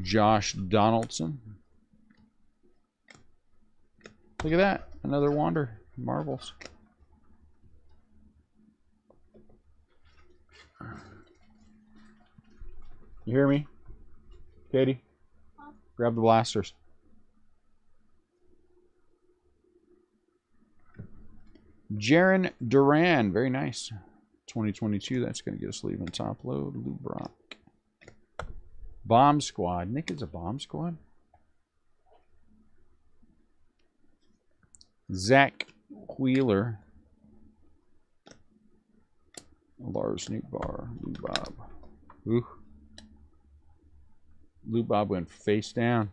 Josh Donaldson. Look at that. Another Wander. Marbles. You hear me? Katie? Grab the blasters. Jaron Duran. Very nice. 2022. That's going to get a sleeve and top load. Lou Brock. Bomb Squad. Nick is a Bomb Squad. Zach Wheeler. Lars Nootbaar. Lou Bob. Ooh. Lou Bob went face down.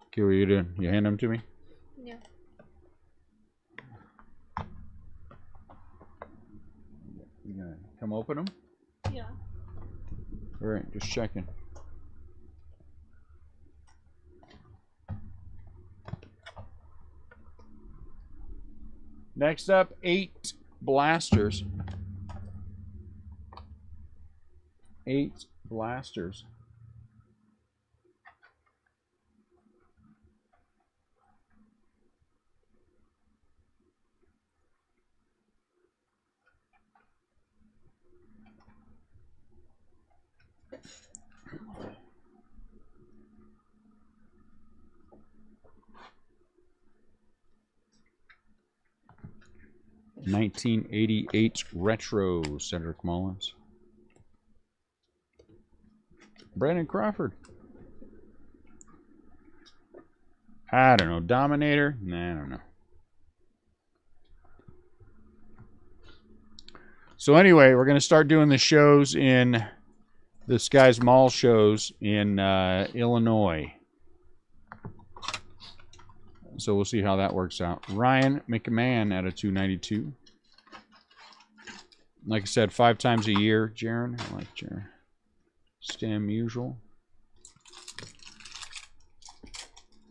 Okay, what are you doing? You hand them to me? Yeah. You gonna come open them? Yeah. All right, just checking. Next up, 8 blasters. 8 blasters. (1988) retro Cedric Mullins. Brandon Crawford. I don't know. Dominator? Nah, I don't know. So anyway, we're going to start doing the shows in the Skies Mall shows in Illinois. So we'll see how that works out. Ryan McMahon at a 292. Like I said, 5 times a year, Jaron. I like Jaron. Stam usual.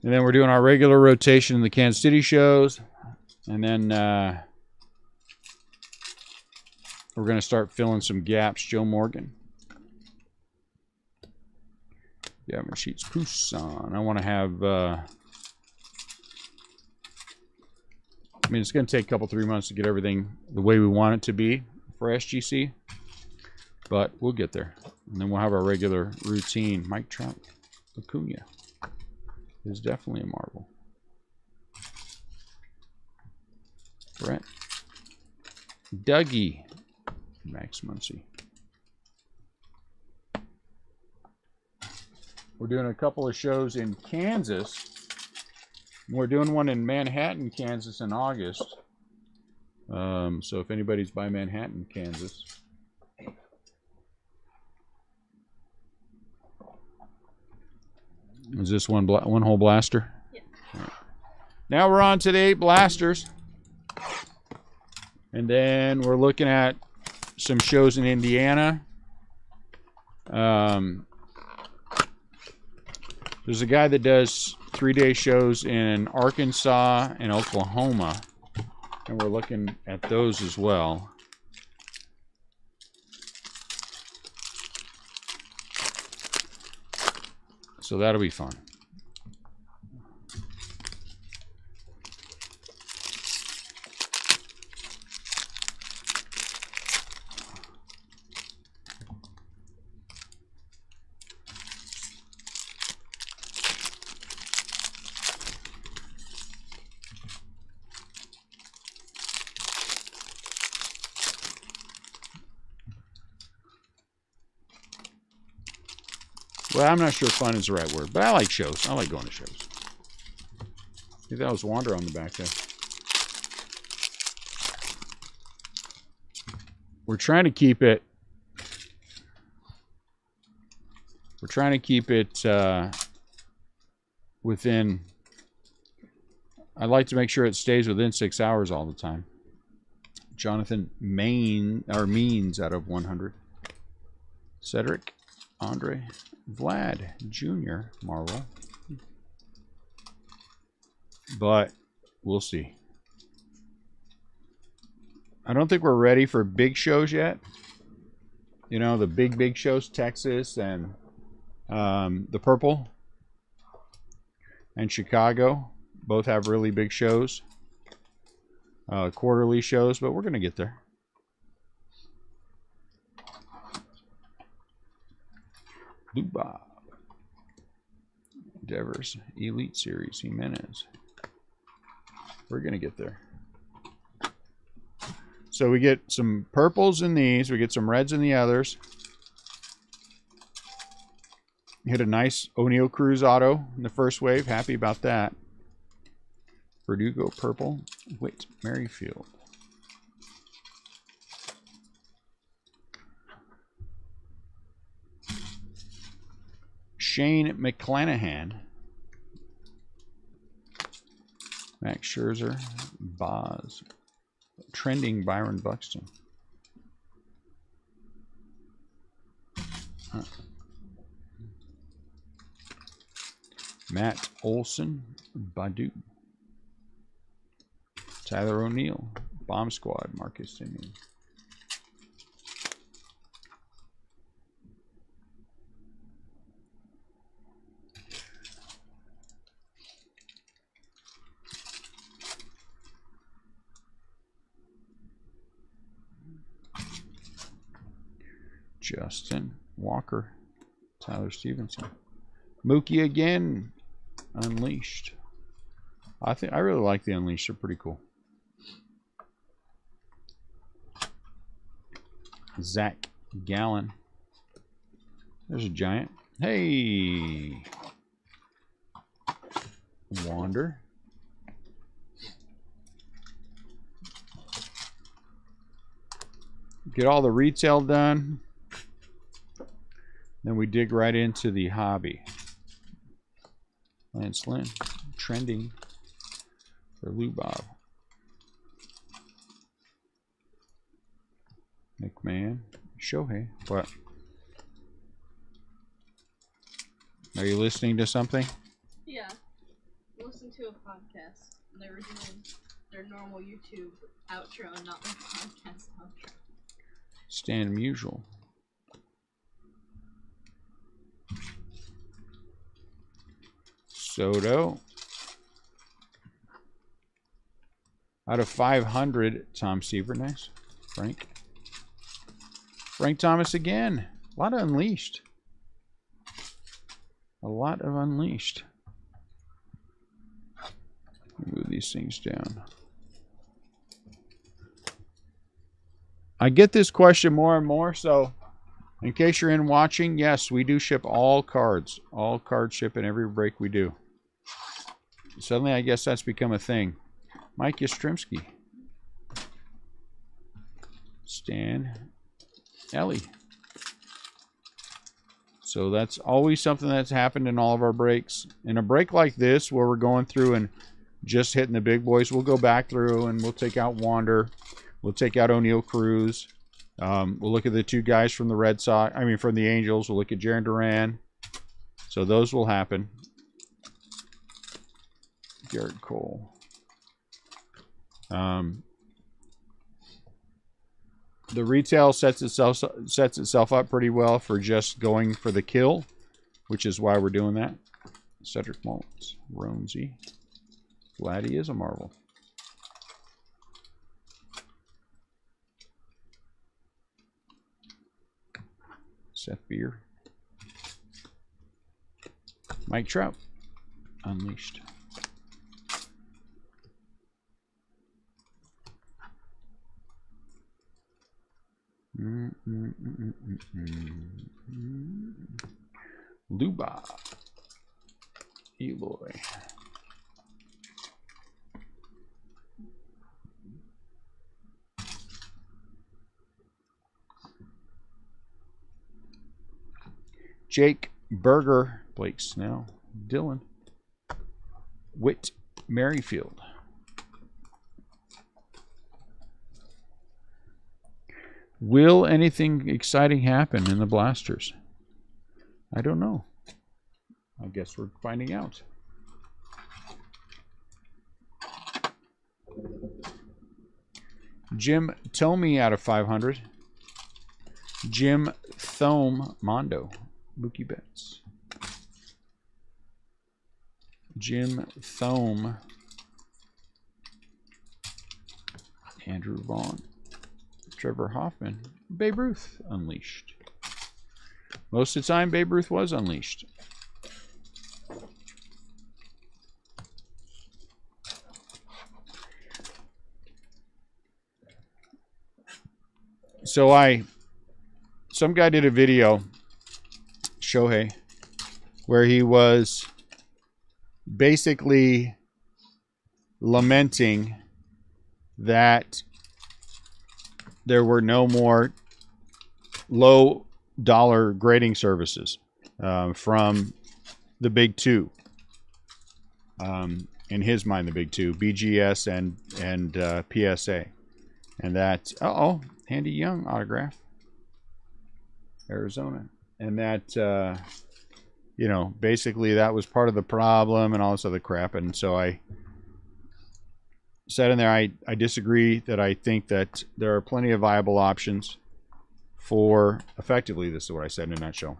And then we're doing our regular rotation in the Kansas City shows. And then we're going to start filling some gaps. Joe Morgan. Gavin Sheets. Poussin. I want to have... I mean, it's going to take a couple, 3 months to get everything the way we want it to be for SGC. But we'll get there. And then we'll have our regular routine. Mike Trout. Acuna is definitely a marble. Brett. Dougie. Max Muncy. We're doing a couple of shows in Kansas. We're doing one in Manhattan, Kansas in August. So if anybody's by Manhattan, Kansas. Is this one hole blaster? Yeah. Right. Now we're on to the 8 blasters. And then we're looking at some shows in Indiana. There's a guy that does 3-day shows in Arkansas and Oklahoma. And we're looking at those as well. So that'll be fun. Well, I'm not sure fun is the right word, but I like shows. I like going to shows. I think that was Wander on the back there. We're trying to keep it. We're trying to keep it within. I'd like to make sure it stays within 6 hours all the time. Jonathan Means out of 100. Cedric, Andre, Vlad Jr. Marvel. But we'll see. I don't think we're ready for big shows yet. You know, the big shows, Texas and the Purple and Chicago both have really big shows. Quarterly shows, but we're going to get there. Blue Bob. Devers. Elite Series. Jimenez. We're going to get there. So we get some purples in these. We get some reds in the others. Hit a nice O'Neal Cruz auto in the first wave. Happy about that. Verdugo purple. Whit Merrifield. Shane McClanahan. Max Scherzer. Boz. Trending Byron Buxton. Matt Olson. Badu. Tyler O'Neill. Bomb Squad. Marcus Simeon. Justin Walker. Tyler Stevenson. Mookie again. Unleashed. I really like the Unleashed. They're pretty cool. Zach Gallen. There's a giant. Hey. Wander. Get all the retail done. Then we dig right into the hobby. Lance Lynn. Trending for Lou Bob. McMahon. Shohei. What? Are you listening to something? Yeah. Listen to a podcast. And they were doing their normal YouTube outro, not their podcast outro. Stan Musial. Soto. Out of 500, Tom Seaver. Nice. Frank. Frank Thomas again. A lot of Unleashed. A lot of Unleashed. Move these things down. I get this question more and more, so in case you're in watching, yes, we do ship all cards. All cards ship in every break we do. Suddenly, I guess that's become a thing. Mike Yastrzemski. Stan Ellie. So that's always something that's happened in all of our breaks. In a break like this, where we're going through and just hitting the big boys, we'll go back through and we'll take out Wander. We'll take out O'Neal Cruz. We'll look at the two guys from the Red Sox. I mean, from the Angels. We'll look at Jarren Duran. So those will happen. Garrett Cole. The retail sets itself up pretty well for just going for the kill, which is why we're doing that. Cedric Mullins, Ronesy, Vladdy is a Marvel. Seth Beer, Mike Trout, Unleashed. Luba. Eloy. Jake Berger. Blake Snell. Dylan. Whit Merrifield. Will anything exciting happen in the Blasters? I don't know. I guess we're finding out. Jim Tomey out of 500. Jim Thome Mondo. Mookie Betts. Jim Thome. Andrew Vaughn. Trevor Hoffman. Babe Ruth unleashed. Most of the time, Babe Ruth was unleashed. So some guy did a video, Shohei, where he was basically lamenting that there were no more low dollar grading services from the big two. In his mind, the big two, BGS and PSA. And that, Andy Young autograph. Arizona. And that, you know, basically that was part of the problem and all this other crap. And so I said in there, I disagree, that I think that there are plenty of viable options for, effectively, this is what I said in a nutshell,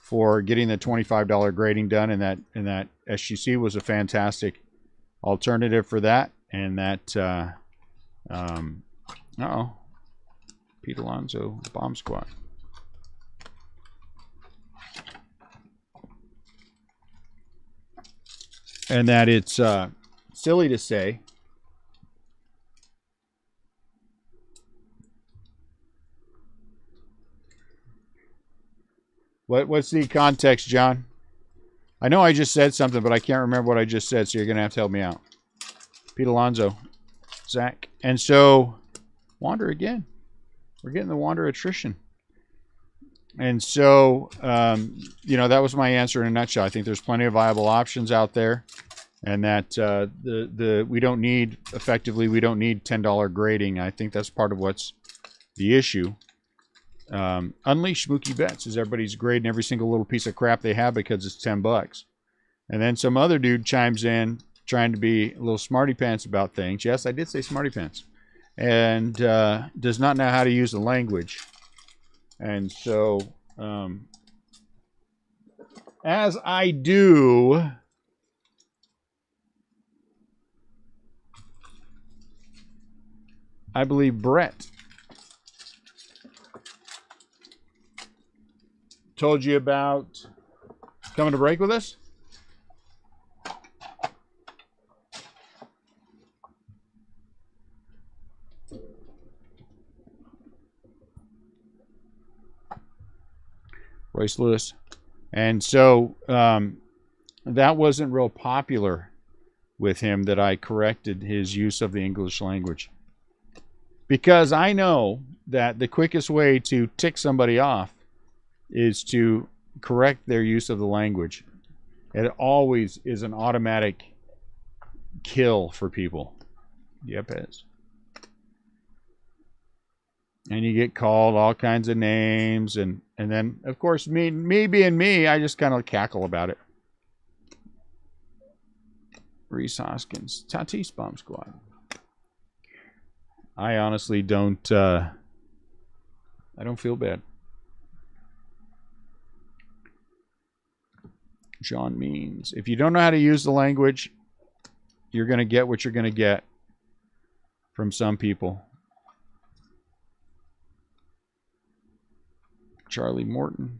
for getting the $25 grading done, and that SGC was a fantastic alternative for that. And that, Pete Alonso, Bomb Squad. And that it's silly to say what's the context, John? I know I just said something, but I can't remember what I just said, so you're going to have to help me out. Pete Alonso, Zach. And so, Wander again. We're getting the Wander attrition. And so, you know, that was my answer in a nutshell. I think there's plenty of viable options out there, and that we don't need, effectively, we don't need $10 grading. I think that's part of what's the issue. Unleash Mookie Betts, is everybody's grading every single little piece of crap they have because it's $10. And then some other dude chimes in trying to be a little smarty pants about things. Yes, I did say smarty pants. And does not know how to use the language. And so, as I do, I believe Brett told you about coming to break with us. Royce Lewis. And so that wasn't real popular with him, that I corrected his use of the English language. Because I know that the quickest way to tick somebody off is to correct their use of the language. It always is an automatic kill for people. Yep, it is. And you get called all kinds of names, and then, of course, me being me, I just kind of cackle about it. Reese Hoskins, Tatis Bomb Squad. I honestly don't. I don't feel bad. John Means, if you don't know how to use the language, you're going to get what you're going to get from some people. Charlie Morton.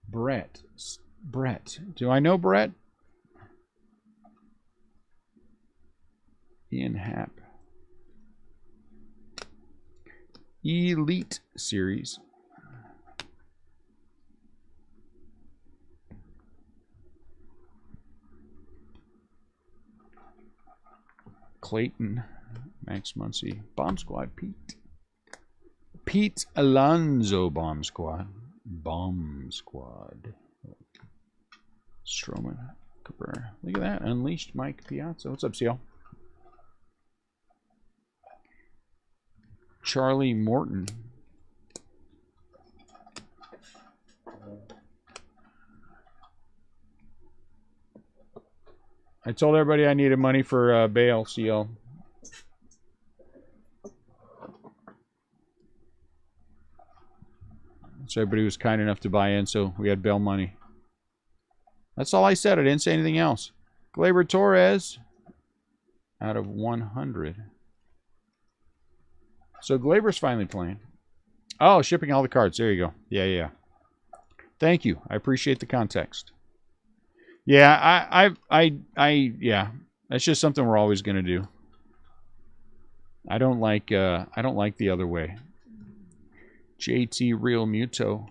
Brett. Do I know Brett? Ian Happ. Elite Series. Clayton, Max Muncy, Bomb Squad, Pete. Pete Alonso, Bomb Squad. Bomb Squad. Stroman, Cabrera. Look at that. Unleashed Mike Piazza. What's up, CL? Charlie Morton. I told everybody I needed money for bail, CL. So everybody was kind enough to buy in, so we had bail money. That's all I said. I didn't say anything else. Gleyber Torres out of 100. So Glaber's finally playing. Oh, shipping all the cards. There you go. Yeah, yeah. Thank you. I appreciate the context. Yeah, yeah. That's just something we're always going to do. I don't like the other way. JT Real Muto.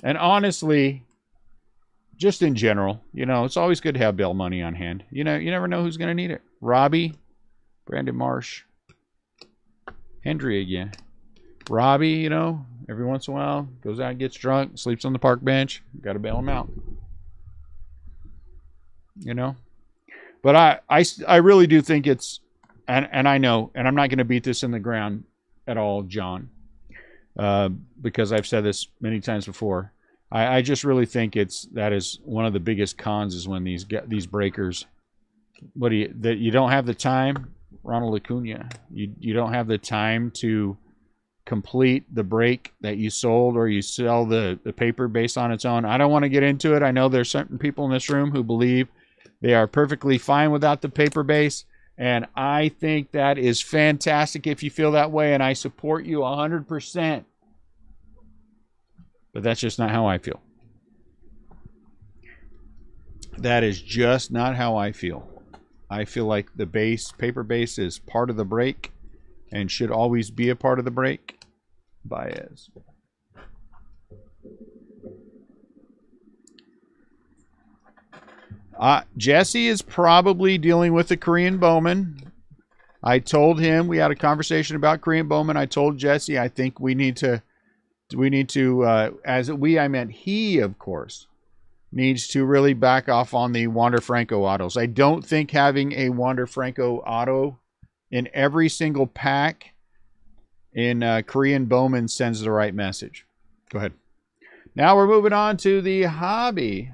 And honestly, just in general, you know, it's always good to have bail money on hand. You know, you never know who's going to need it. Robbie, Brandon Marsh, Hendry again. Robbie, you know, every once in a while goes out and gets drunk, sleeps on the park bench. Got to bail him out. You know, but I really do think it's, and I know, and I'm not going to beat this in the ground at all, John, because I've said this many times before. I just really think that is one of the biggest cons is when these breakers, that you don't have the time. Ronald Acuna, you don't have the time to complete the break that you sold, or you sell the paper based on its own. I don't want to get into it. I know there's certain people in this room who believe they are perfectly fine without the paper base, and I think that is fantastic if you feel that way, and I support you 100%. But that's just not how I feel. That is just not how I feel. I feel like the paper base is part of the break and should always be a part of the break. Baez. Jesse is probably dealing with the Korean Bowman. I told him, we had a conversation about Korean Bowman. I told Jesse, I think we need to, I meant he, of course, needs to really back off on the Wander Franco autos. I don't think having a Wander Franco auto in every single pack in Korean Bowman sends the right message. Go ahead. Now we're moving on to the hobby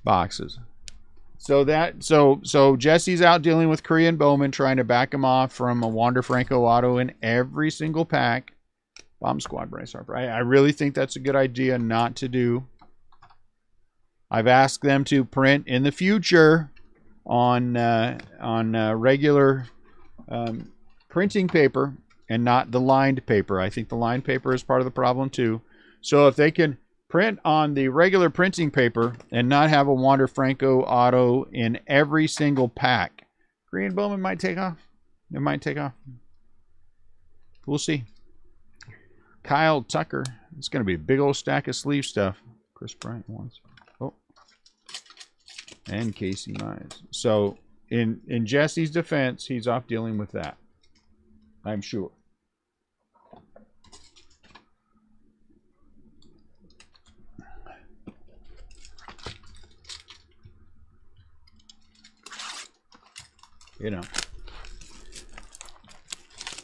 boxes. So Jesse's out dealing with Korean Bowman, trying to back him off from a Wander Franco auto in every single pack. Bomb Squad, Bryce Harper. I really think that's a good idea not to do. I've asked them to print in the future on regular printing paper and not the lined paper. I think the lined paper is part of the problem too. So if they can print on the regular printing paper and not have a Wander Franco auto in every single pack, Korean Bowman might take off. It might take off. We'll see. Kyle Tucker. It's going to be a big old stack of sleeve stuff. Chris Bryant wants. Oh. And Casey Mize. So in Jesse's defense, he's off dealing with that. I'm sure. You know,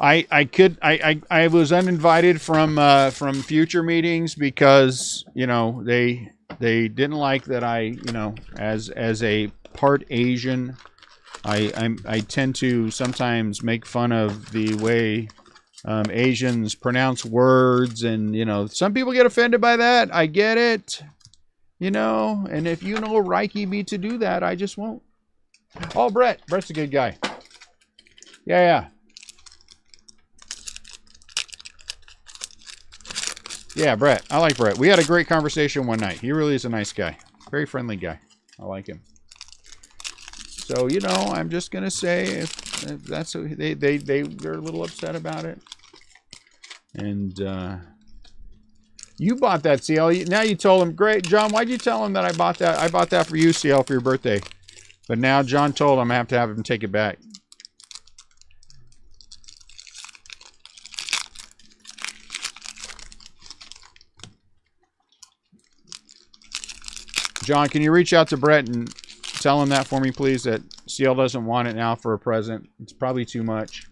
I was uninvited from future meetings because, you know, they didn't like that I, you know, as a part Asian, I tend to sometimes make fun of the way Asians pronounce words, and, you know, some people get offended by that. I get it, you know, and if you know Reiki me to do that, I just won't. Oh, Brett's a good guy. Yeah. Yeah, Brett. I like Brett. We had a great conversation one night. He really is a nice guy. Very friendly guy. I like him. So, you know, I'm just going to say if that's what they're a little upset about it. And you bought that, CL. Now you told him, great, John, why'd you tell him that I bought that? I bought that for you, CL, for your birthday. But now John told him I have to have him take it back. John, can you reach out to Brett and tell him that for me, please? That CL doesn't want it now for a present. It's probably too much.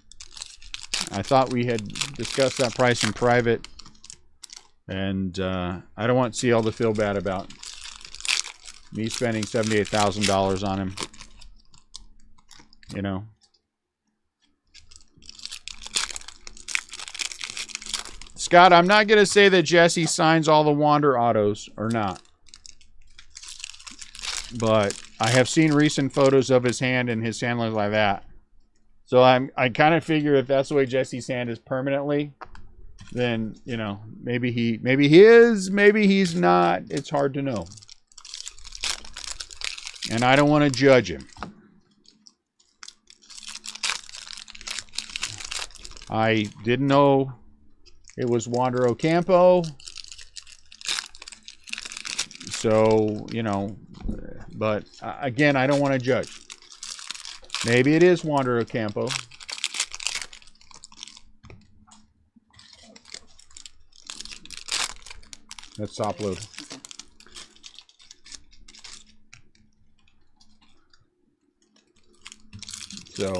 I thought we had discussed that price in private. And I don't want CL to feel bad about me spending $78,000 on him. You know. Scott, I'm not going to say that Jesse signs all the Wander autos or not. But I have seen recent photos of his hand and his hand looks like that. So I kind of figure if that's the way Jesse's hand is permanently, then, you know, maybe he is, maybe he's not. It's hard to know. And I don't want to judge him. I didn't know it was Wander Ocampo. So, you know, but again, I don't want to judge. Maybe it is Wander Ocampo. Let's top load. So,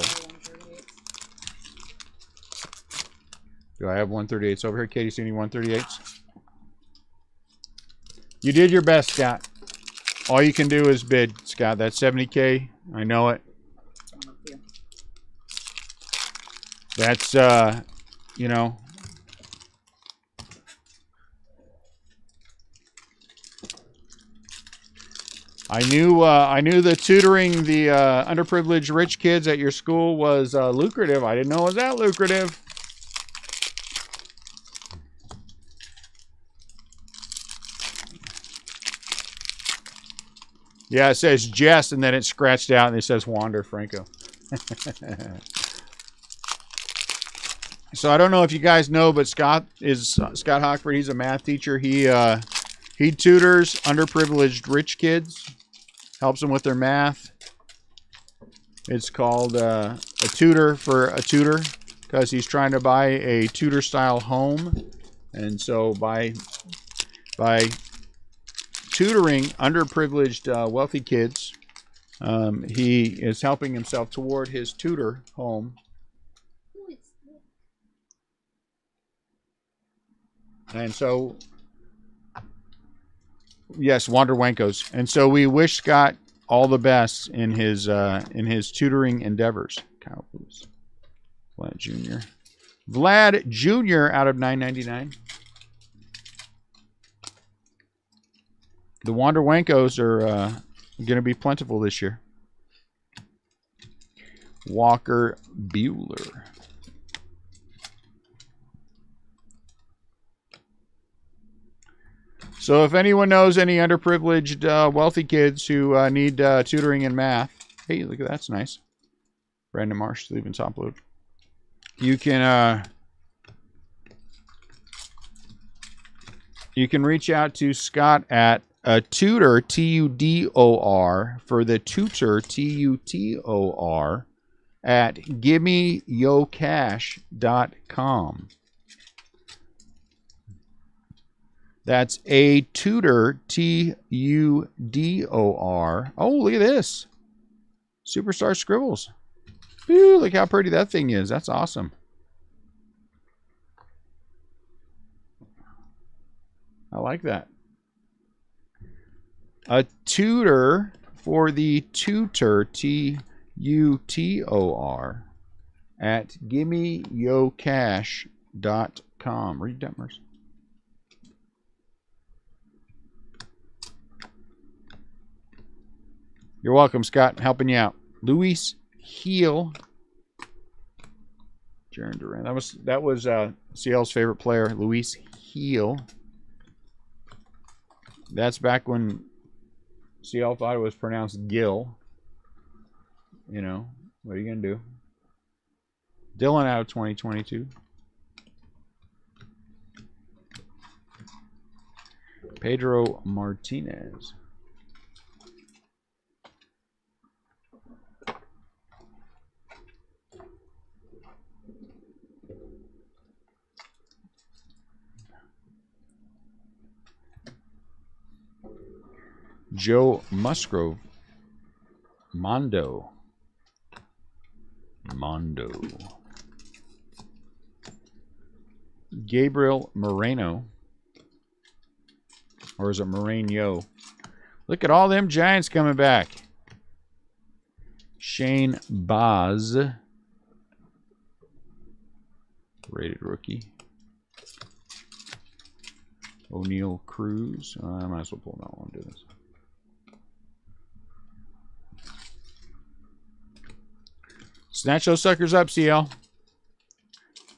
do I have 138s over here? Katie, see any 138s? You did your best, Scott. All you can do is bid, Scott. That's 70K. I know it. That's, you know. I knew the tutoring the underprivileged rich kids at your school was lucrative. I didn't know it was that lucrative. Yeah, it says Jess, and then it's scratched out, and it says Wander Franco. So I don't know if you guys know, but Scott Hockford. He's a math teacher. He tutors underprivileged rich kids, helps them with their math. It's called a tutor for a tutor because he's trying to buy a tutor-style home, and so by tutoring underprivileged wealthy kids, he is helping himself toward his tutor home. And so, yes, Wander Wankos. And so we wish Scott all the best in his tutoring endeavors. Kyle Lewis. Vlad Jr. Vlad Jr. out of 999. The Wander Wankos are going to be plentiful this year. Walker Bueller. So if anyone knows any underprivileged wealthy kids who need tutoring in math, hey, look at that, that's nice. Brandon Marsh, leaving top load. You can reach out to Scott at tutor, T-U-D-O-R, for the tutor, T-U-T-O-R, at givemeyocash.com. That's a tutor, T-U-D-O-R. Oh, look at this. Superstar Scribbles. Ooh, look how pretty that thing is. That's awesome. I like that. A tutor for the tutor, T-U-T-O-R, at givemeyocash.com. Read that, Mercy. You're welcome, Scott. Helping you out. Luis Heel. Jaron Duran. That was CL's favorite player, Luis Heel. That's back when CL thought it was pronounced Gill. You know, what are you going to do? Dylan out of 2022. Pedro Martinez. Joe Musgrove. Mondo. Gabriel Moreno. Or is it Moreno? Look at all them Giants coming back. Shane Baz. Rated rookie. O'Neal Cruz. I might as well pull that one. Do this. Snatch those suckers up, CL.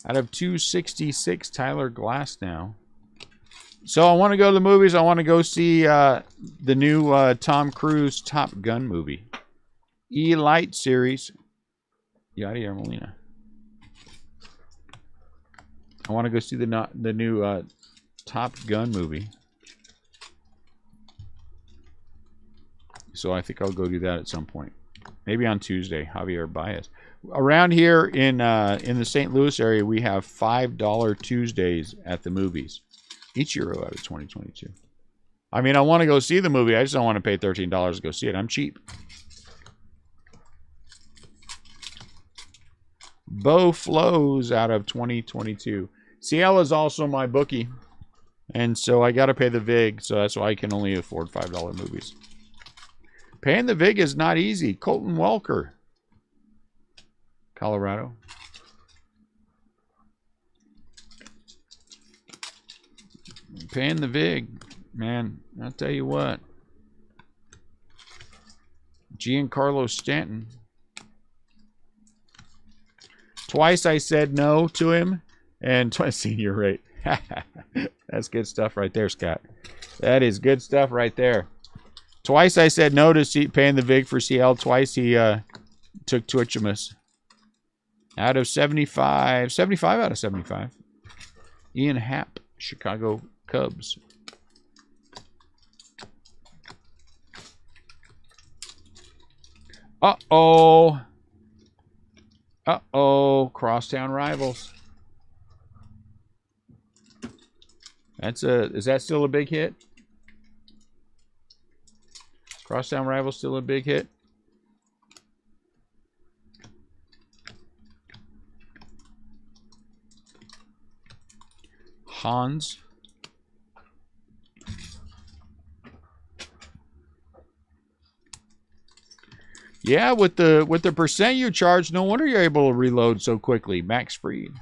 Out of 266, Tyler Glass now. So I want to go to the movies. I want to go see the new Tom Cruise Top Gun movie. E-Light series. Yadier Molina. I want to go see the new Top Gun movie. So I think I'll go do that at some point. Maybe on Tuesday. Javier Baez. Around here in the St. Louis area, we have $5 Tuesdays at the movies. Ichiro out of 2022. I mean, I want to go see the movie. I just don't want to pay $13 to go see it. I'm cheap. Bo Flows out of 2022. CL is also my bookie. And so I got to pay the VIG. So that's why I can only afford $5 movies. Paying the VIG is not easy. Colton Welker. Colorado. Paying the VIG. Man, I'll tell you what. Giancarlo Stanton. Twice I said no to him. And twice senior rate. That's good stuff right there, Scott. That is good stuff right there. Twice I said no to paying the VIG for CL. Twice he took Twitchamus. Out of 75. 75 out of 75. Ian Happ, Chicago Cubs. Uh-oh. Uh-oh. Crosstown Rivals. Is that still a big hit? Crosstown Rivals still a big hit? Hans. Yeah, with the percent you charge, no wonder you're able to reload so quickly. Max Fried.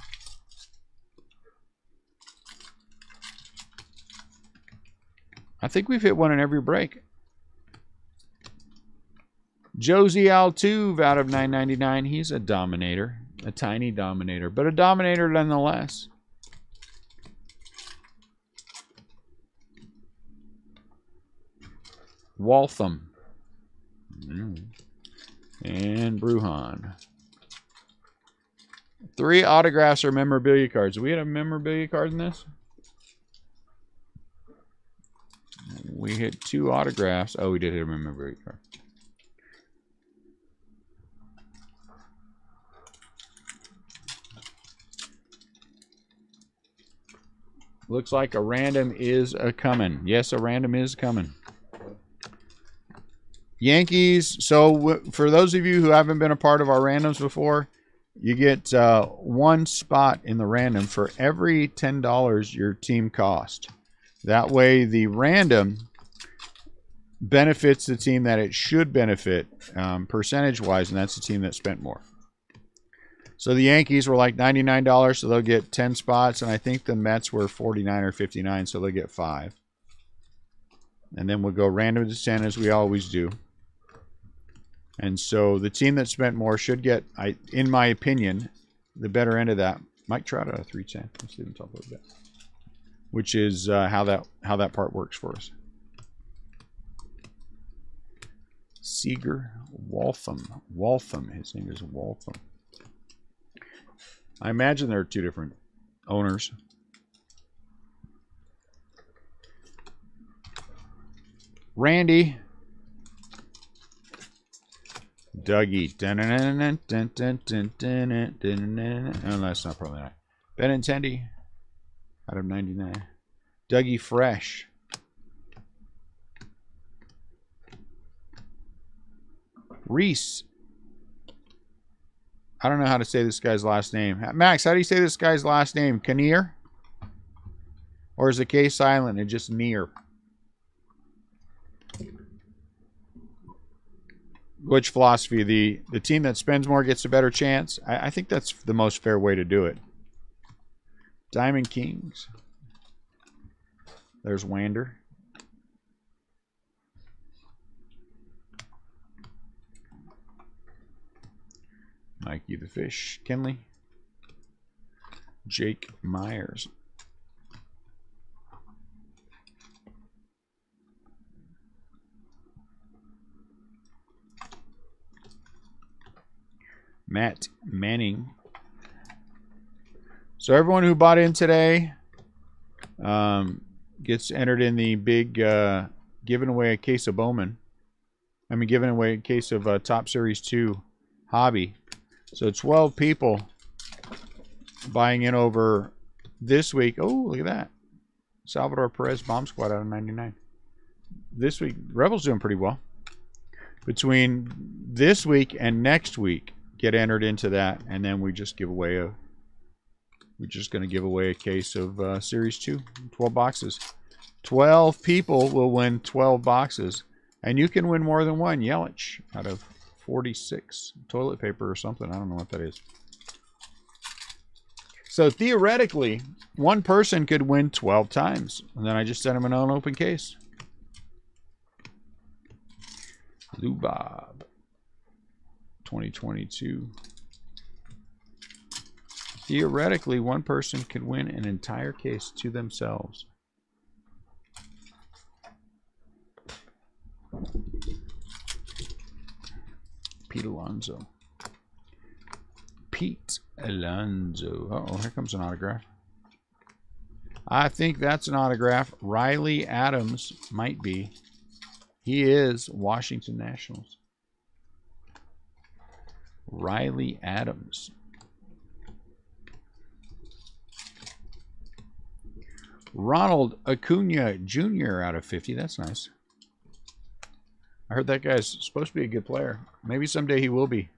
I think we've hit one in every break. Josie Altuve out of 999. He's a dominator. A tiny dominator, but a dominator nonetheless. Waltham. And Bruhan. 3 autographs or memorabilia cards. Do we have a memorabilia card in this? We hit 2 autographs. Oh, we did hit a memorabilia card. Looks like a random is a-coming. Yes, a random is coming. Yankees. So for those of you who haven't been a part of our randoms before, you get 1 spot in the random for every $10 your team cost. That way the random benefits the team that it should benefit percentage-wise, and that's the team that spent more. So the Yankees were like $99, so they'll get 10 spots, and I think the Mets were 49 or 59, so they'll get 5. And then we'll go random to 10 as we always do. And so the team that spent more should get, in my opinion, the better end of that. Mike Trout out of 310. Let's see him talk a little bit. Which is how that part works for us. Seager Waltham. Waltham. His name is Waltham. I imagine there are 2 different owners. Randy. Dougie. Oh, that's not probably not. Benintendi. Out of 99. Dougie Fresh. Reese. I don't know how to say this guy's last name. Max, how do you say this guy's last name? Kinnear? Or is the K silent and just near? Which philosophy? The team that spends more gets a better chance? I think that's the most fair way to do it. Diamond Kings. There's Wander. Mikey the Fish. Kinley. Jake Myers. Matt Manning. So everyone who bought in today gets entered in the big giving away a case of Bowman. I mean, giving away a case of Top Series 2 Hobby. So 12 people buying in over this week. Oh, look at that. Salvador Perez Bomb Squad out of 99. This week, Rebels doing pretty well. Between this week and next week, get entered into that, and then we just give away a. We're just going to give away a case of Series 2, 12 boxes. 12 people will win 12 boxes, and you can win more than one. Yelich out of 46 toilet paper or something. I don't know what that is. So theoretically, one person could win 12 times, and then I just sent him an unopened case. Lou Bob, 2022. Theoretically, one person could win an entire case to themselves. Pete Alonso. Pete Alonso. Uh-oh, here comes an autograph. I think that's an autograph. Riley Adams might be. He is Washington Nationals. Riley Adams. Ronald Acuna Jr. out of 50. That's nice. I heard that guy's supposed to be a good player. Maybe someday he will be.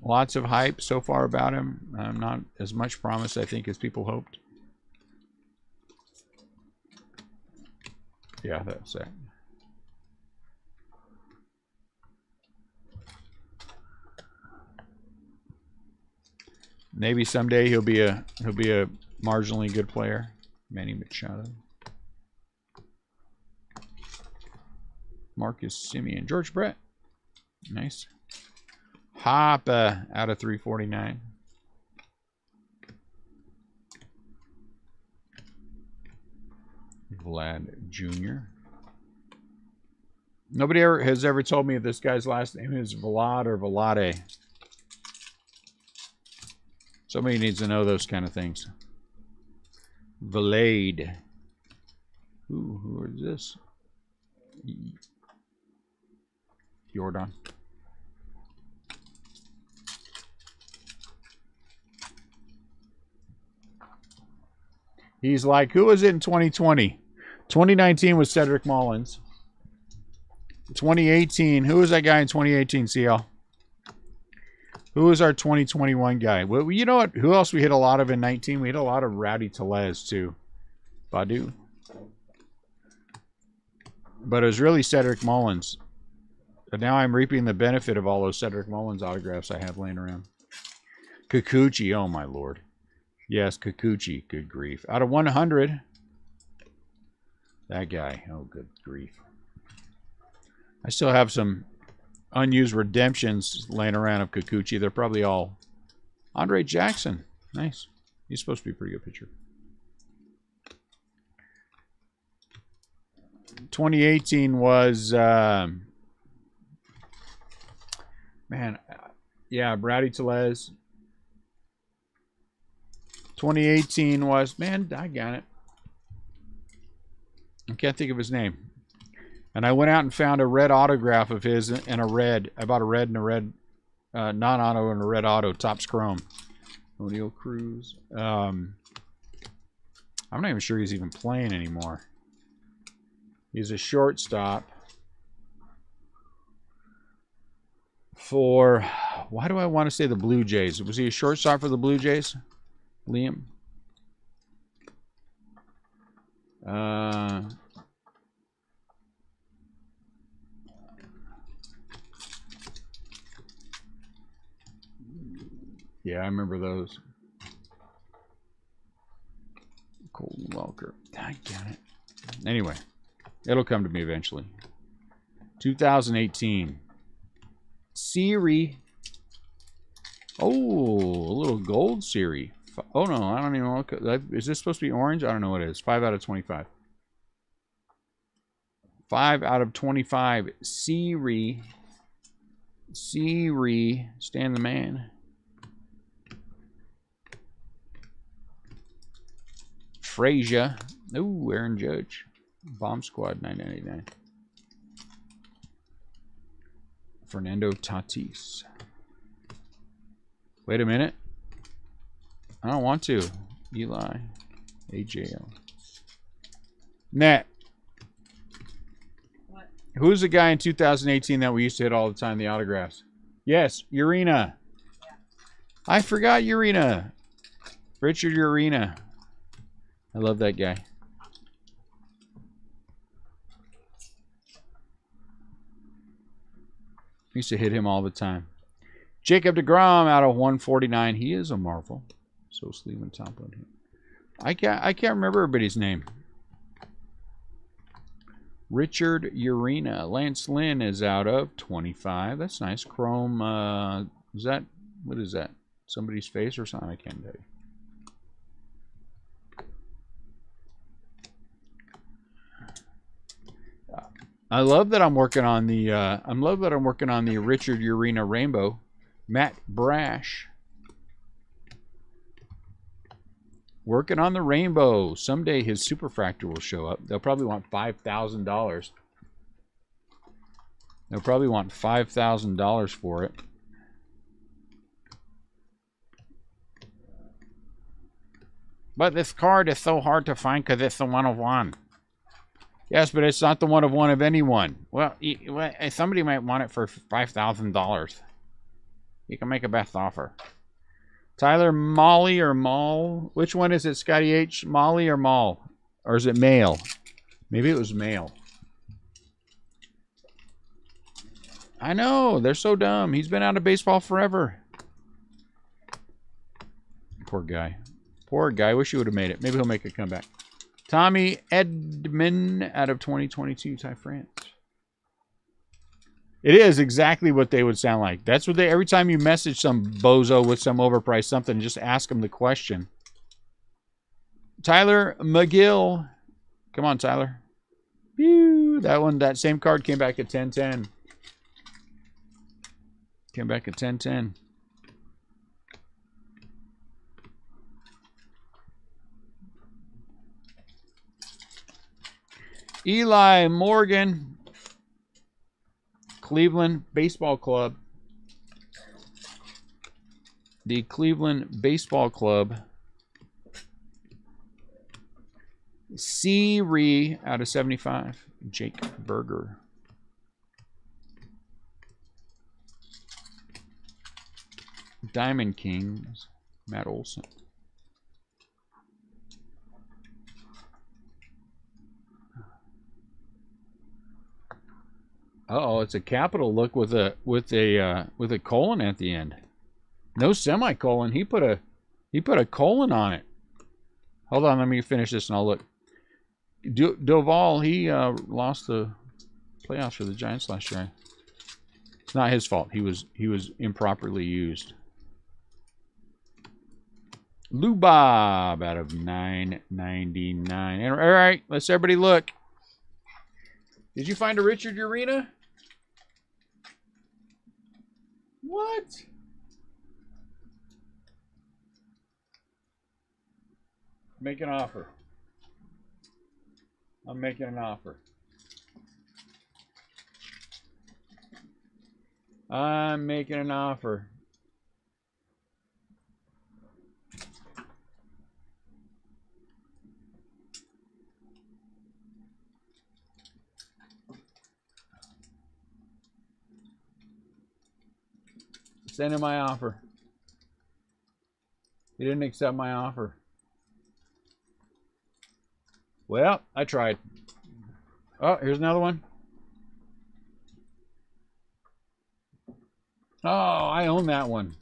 Lots of hype so far about him. Not as much promise, I think, as people hoped. Yeah, that's it. Maybe someday he'll be a marginally good player. Manny Machado. Marcus Semien. George Brett. Nice. Hoppa out of 349. Vlad Jr. Nobody has ever told me if this guy's last name is Vlad or Vlade. Somebody needs to know those kind of things. Vlade. Who is this? Jordan. He's like, who was it in 2020? 2019 was Cedric Mullins. 2018, who was that guy in 2018, CL? Who was our 2021 guy? Well, you know what? Who else we hit a lot of in 19? We hit a lot of Rowdy Tellez, too. Badu. But it was really Cedric Mullins. But now I'm reaping the benefit of all those Cedric Mullins autographs I have laying around. Kikuchi, oh my lord. Yes, Kikuchi, good grief. Out of 100. That guy, oh good grief. I still have some unused redemptions laying around of Kikuchi. They're probably all Andre Jackson. Nice. He's supposed to be a pretty good pitcher. 2018 was man, yeah, Brady Tellez. 2018 was, man, I got it. I can't think of his name. And I went out and found a red autograph of his and a red. I bought a red and a red non-auto and a red auto, Topps Chrome. O'Neal Cruz. I'm not even sure he's even playing anymore. He's a shortstop. for, why do I want to say the Blue Jays? Was he a shortstop for the Blue Jays? Liam? Yeah, I remember those. Colton Welker. I get it. Anyway, it'll come to me eventually. 2018. Siri. Oh, a little gold Siri. Oh, no, I don't even know. Is this supposed to be orange? I don't know what it is. 5 out of 25. 5 out of 25. Siri. Siri. Stan the man. Frazier. Ooh, Aaron Judge. Bomb Squad 999. Fernando Tatis. Wait a minute. I don't want to. Eli. AJL. Matt. What? Who's the guy in 2018 that we used to hit all the time, the autographs? Yes, Urena. Yeah. I forgot Urena. Richard Urena. I love that guy. Used to hit him all the time. Jacob deGrom out of 149. He is a Marvel. So sleeve and top on him. I can't remember everybody's name. Richard Urena. Lance Lynn is out of 25. That's nice. Chrome. Is that, what is that? Somebody's face or something? I can't tell you. I love that I'm working on the Richard Urena Rainbow. Matt Brash. Working on the rainbow. Someday his superfractor will show up. They'll probably want $5,000. They'll probably want $5,000 for it. But this card is so hard to find because it's the one of one. Yes, but it's not the one of anyone. Well, somebody might want it for $5,000. You can make a best offer. Tyler Molly or Mall? Which one is it, Scotty H? Molly or Mall? Or is it male? Maybe it was male. I know. They're so dumb. He's been out of baseball forever. Poor guy. Poor guy. Wish he would have made it. Maybe he'll make a comeback. Tommy Edman out of 2022. Ty France. It is exactly what they would sound like. That's what they, every time you message some bozo with some overpriced something, just ask them the question. Tyler McGill. Come on, Tyler. Pew. That same card came back at 10-10. Came back at 10-10. Eli Morgan. Cleveland Baseball Club. The Cleveland Baseball Club. Siri out of 75. Jake Berger. Diamond Kings. Matt Olson. Uh-oh, it's a capital look with a colon at the end. No semicolon. He put a colon on it. Hold on, let me finish this and I'll look. Doval, he lost the playoffs for the Giants last year. It's not his fault. He was improperly used. Lou Bob out of 999. All right, let's everybody look. Did you find a Richard Urena? What? Make an offer. I'm making an offer. I'm making an offer. Send him my offer. He didn't accept my offer. Well, I tried. Oh, here's another one. Oh, I own that one.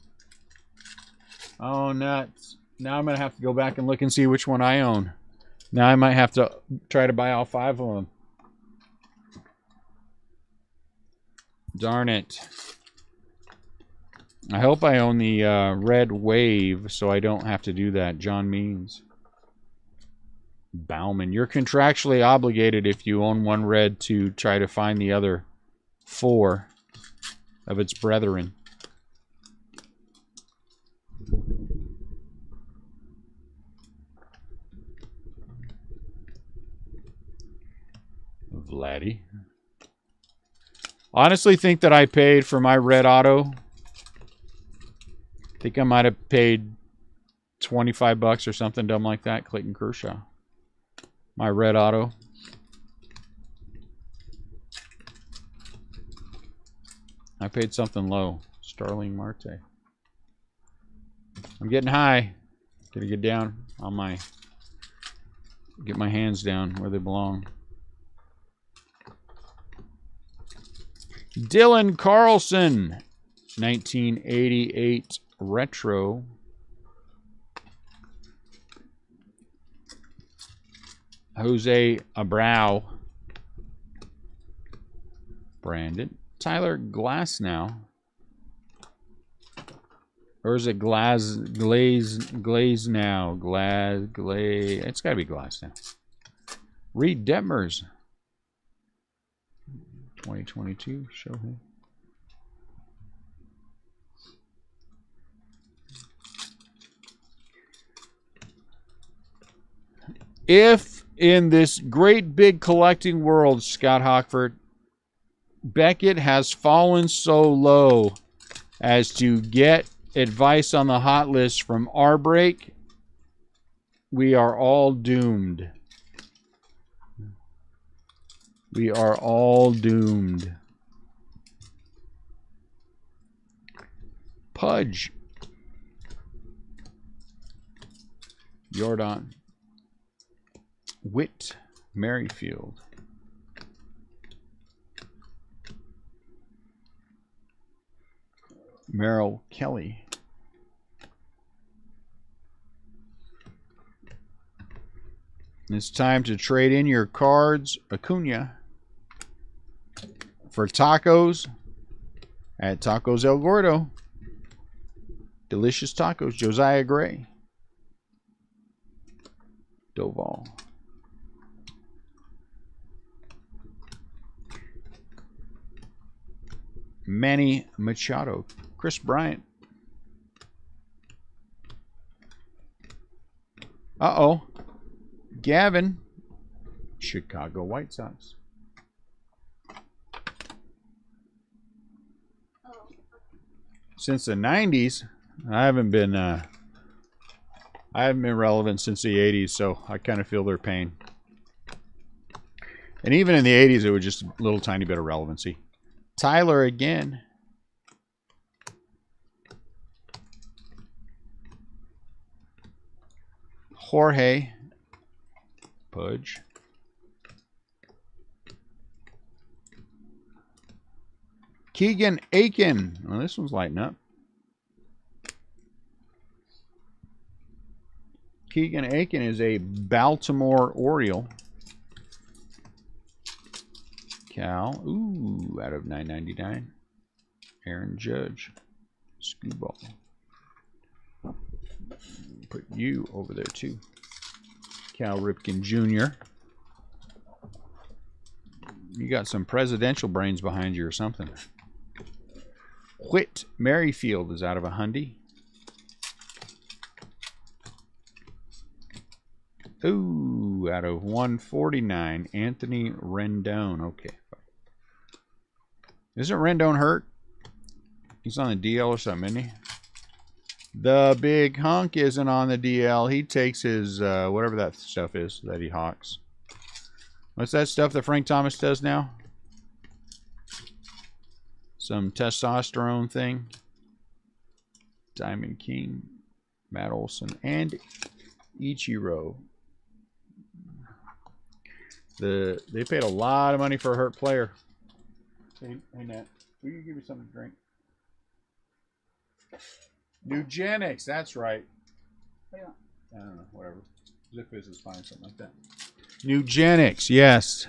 Oh, nuts. Now I'm going to have to go back and look and see which one I own. Now I might have to try to buy all 5 of them. Darn it. I hope I own the red wave so I don't have to do that. John Means. Bauman. You're contractually obligated if you own one red to try to find the other 4 of its brethren. Vladdy. Honestly think that I paid for my red auto. I think I might have paid $25 or something dumb like that. Clayton Kershaw. My red auto. I paid something low. Starling Marte. I'm getting high. Gotta get down on my... Get my hands down where they belong. Dylan Carlson. 1988 retro. Jose Abreu. Brandon. Tyler Glasnow. Or is it Glaze now? Glaze. It's got to be Glass now. Reed Detmers. 2022. Show him. If in this great big collecting world, Scott Hockford, Beckett has fallen so low as to get advice on the hot list from our break, we are all doomed. We are all doomed. Pudge. Jordan. Witt Merrifield. Merrill Kelly. It's time to trade in your cards, Acuna, for tacos at Tacos El Gordo. Delicious tacos, Josiah Gray. Doval. Manny Machado. Chris Bryant. Uh-oh. Gavin. Chicago White Sox. Since the 90s, I haven't been relevant since the 80s, so I kind of feel their pain. And even in the 80s, it was just a little tiny bit of relevancy. Tyler again. Jorge. Pudge. Keegan Aiken. Well, this one's lighting up. Keegan Aiken is a Baltimore Oriole. Cal. Ooh, out of 999. Aaron Judge. Screwball. Put you over there too. Cal Ripken Jr. You got some presidential brains behind you or something. Whit Merrifield is out of a Hyundai. Ooh, out of 149, Anthony Rendon. Okay. Isn't Rendon hurt? He's on the DL or something, isn't he? The big hunk isn't on the DL. He takes his, whatever that stuff is that he hawks. What's that stuff that Frank Thomas does now? Some testosterone thing. Diamond King, Matt Olson, and Ichiro. They paid a lot of money for a hurt player. Hey Nat, will you give me something to drink? Nugenics, that's right. What do you want? I don't know, whatever. Zip Fizz is fine, something like that. Nugenics, yes.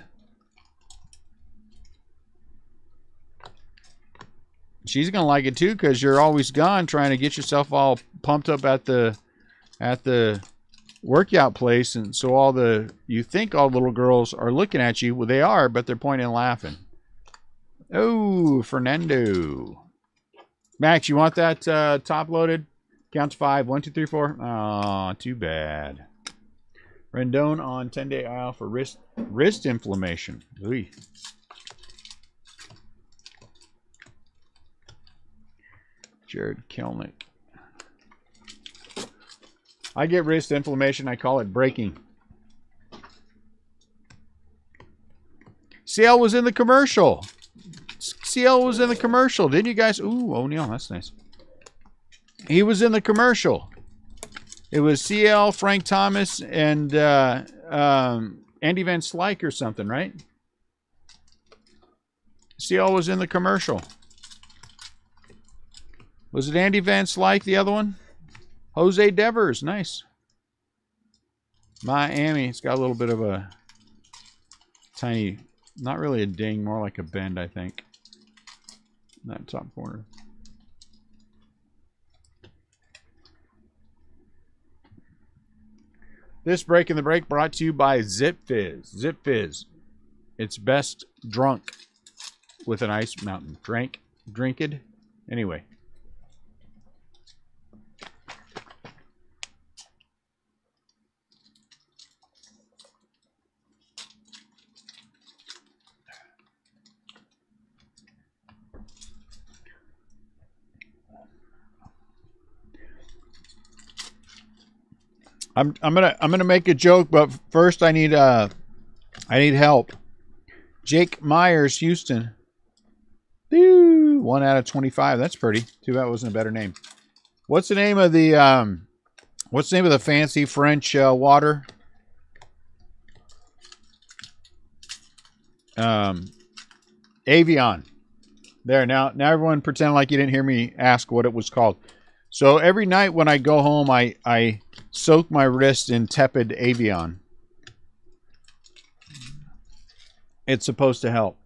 She's gonna like it too because you're always gone trying to get yourself all pumped up at the workout place, and so you think all the little girls are looking at you. Well, they are, but they're pointing and laughing. Oh, Fernando. Max, you want that top loaded? Count to 5. 1, 2, 3, 4. Oh, too bad. Rendon on 10-day IL for wrist inflammation. Ooh. Jared Kelnick. I get wrist inflammation. I call it breaking. CL was in the commercial. CL was in the commercial. Didn't you guys? Ooh, O'Neal. That's nice. He was in the commercial. It was CL, Frank Thomas, and Andy Van Slyke or something, right? CL was in the commercial. Was it Andy Van Slyke, the other one? Jose Devers, nice. Miami, it's got a little bit of a tiny, not really a ding, more like a bend, I think. In that top corner. This break in the break brought to you by Zip Fizz. Zip Fizz. It's best drunk with an ice mountain. Drinked. Anyway. I'm gonna make a joke, but first I need help. Jake Myers, Houston. Woo, 1 out of 25. That's pretty. Too bad it wasn't a better name. What's the name of the fancy French water? Avion. There, now everyone pretend like you didn't hear me ask what it was called. So every night when I go home, I soak my wrist in tepid Avion. It's supposed to help.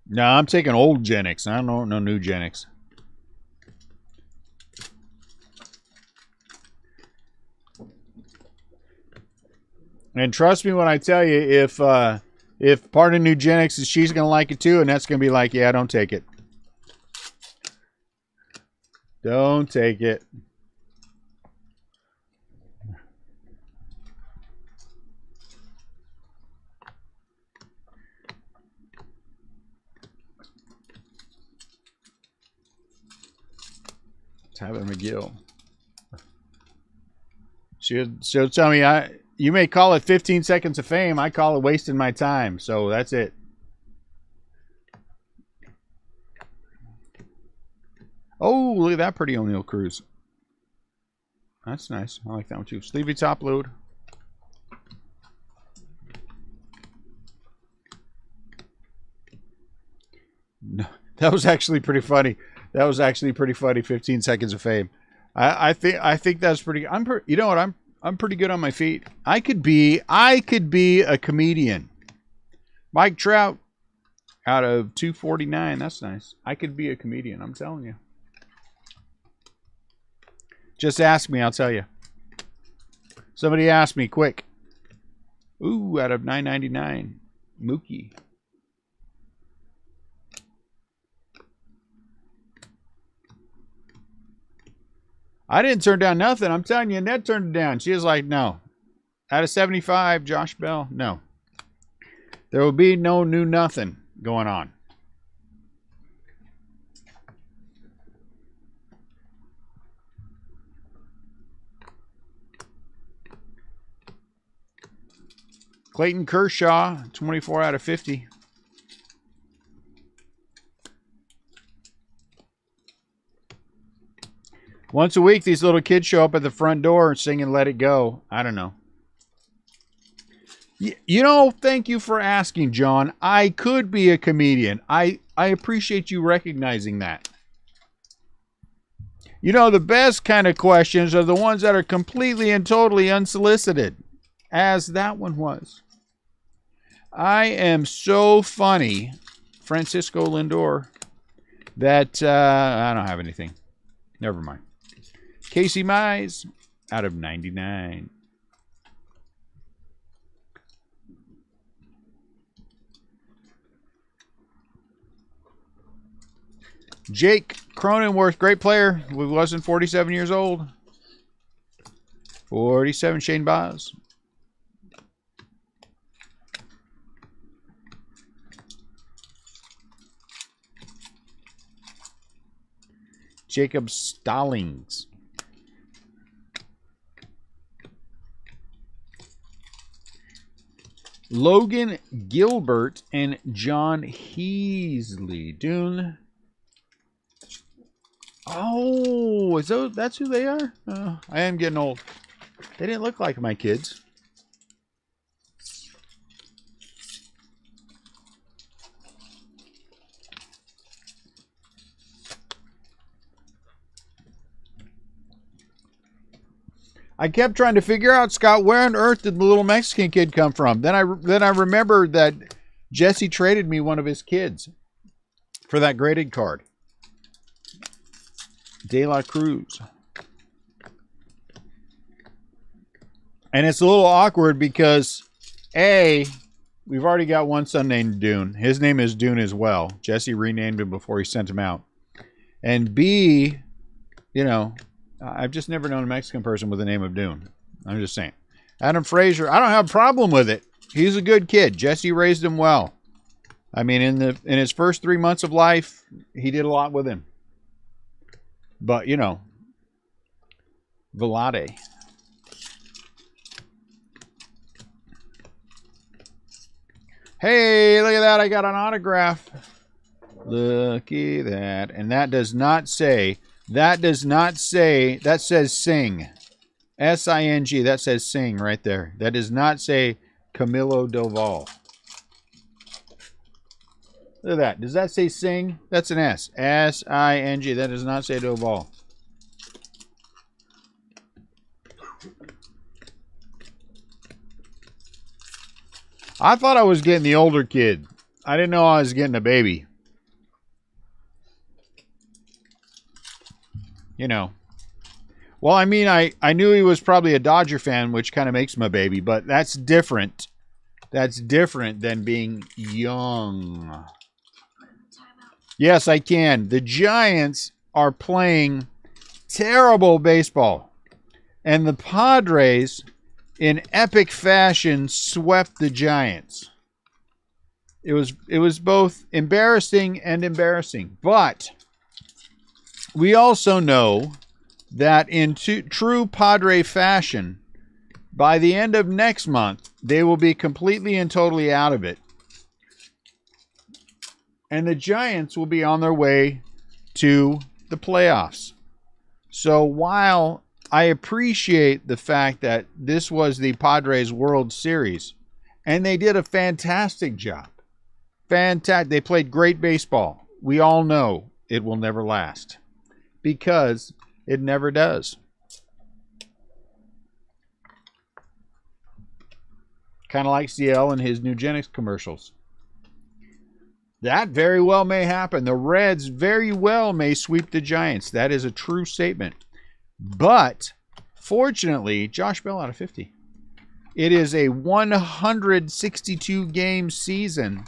No, I'm taking old Genix. I don't know no new Genix. And trust me when I tell you, if part of Nugenics is she's gonna like it too, and that's gonna be like, yeah, don't take it. Don't take it. Tyler McGill. She'll tell me, you may call it 15 seconds of fame. I call it wasting my time. So that's it. Oh, look at that pretty O'Neal Cruz. That's nice. I like that one too. Sleevey top load. No, that was actually pretty funny. That was actually pretty funny. 15 seconds of fame. I think that's pretty. You know what? I'm pretty good on my feet. I could be a comedian. Mike Trout out of 249. That's nice. I could be a comedian. I'm telling you. Just ask me. I'll tell you. Somebody ask me quick. Ooh, out of 999. Mookie. I didn't turn down nothing. I'm telling you, Annette turned it down. She was like, no. Out of 75, Josh Bell, no. There will be no new nothing going on. Clayton Kershaw, 24 out of 50. Once a week, these little kids show up at the front door singing Let It Go. I don't know. You know, thank you for asking, John. I could be a comedian. I appreciate you recognizing that. You know, the best kind of questions are the ones that are completely and totally unsolicited, as that one was. I am so funny, Francisco Lindor, that I don't have anything. Never mind. Casey Mize out of 99. Jake Cronenworth, great player. He wasn't 47 years old. 47, Shane Baz. Jacob Stallings. Logan Gilbert and John Heasley. Dune. Oh, that's who they are? I am getting old. They didn't look like my kids. I kept trying to figure out, Scott, where on earth did the little Mexican kid come from? Then I remembered that Jesse traded me one of his kids for that graded card. De La Cruz. And it's a little awkward because, A, we've already got one son named Dune. His name is Dune as well. Jesse renamed him before he sent him out. And B, you know, I've just never known a Mexican person with the name of Dune. I'm just saying. Adam Frazier, I don't have a problem with it. He's a good kid. Jesse raised him well. I mean, in his first 3 months of life, he did a lot with him. But, you know, Velade. Hey, look at that. I got an autograph. Looky that. And that does not say, that says sing. S-I-N-G, that says sing right there. That does not say Camilo Doval. Look at that. Does that say sing? That's an S. S-I-N-G. That does not say Doval. I thought I was getting the older kid. I didn't know I was getting a baby. You know. Well, I mean, I knew he was probably a Dodger fan, which kind of makes him a baby, but that's different. That's different than being young. Yes, I can. The Giants are playing terrible baseball. And the Padres, in epic fashion, swept the Giants. It was both embarrassing and embarrassing. But we also know that in true Padre fashion, by the end of next month, they will be completely and totally out of it. And the Giants will be on their way to the playoffs. So while I appreciate the fact that this was the Padres World Series, and they did a fantastic job. Fantastic. They played great baseball. We all know it will never last because it never does. Kind of like CL and his Nugenics commercials. That very well may happen. The Reds very well may sweep the Giants. That is a true statement. But, fortunately, Josh Bell out of 50. It is a 162-game season.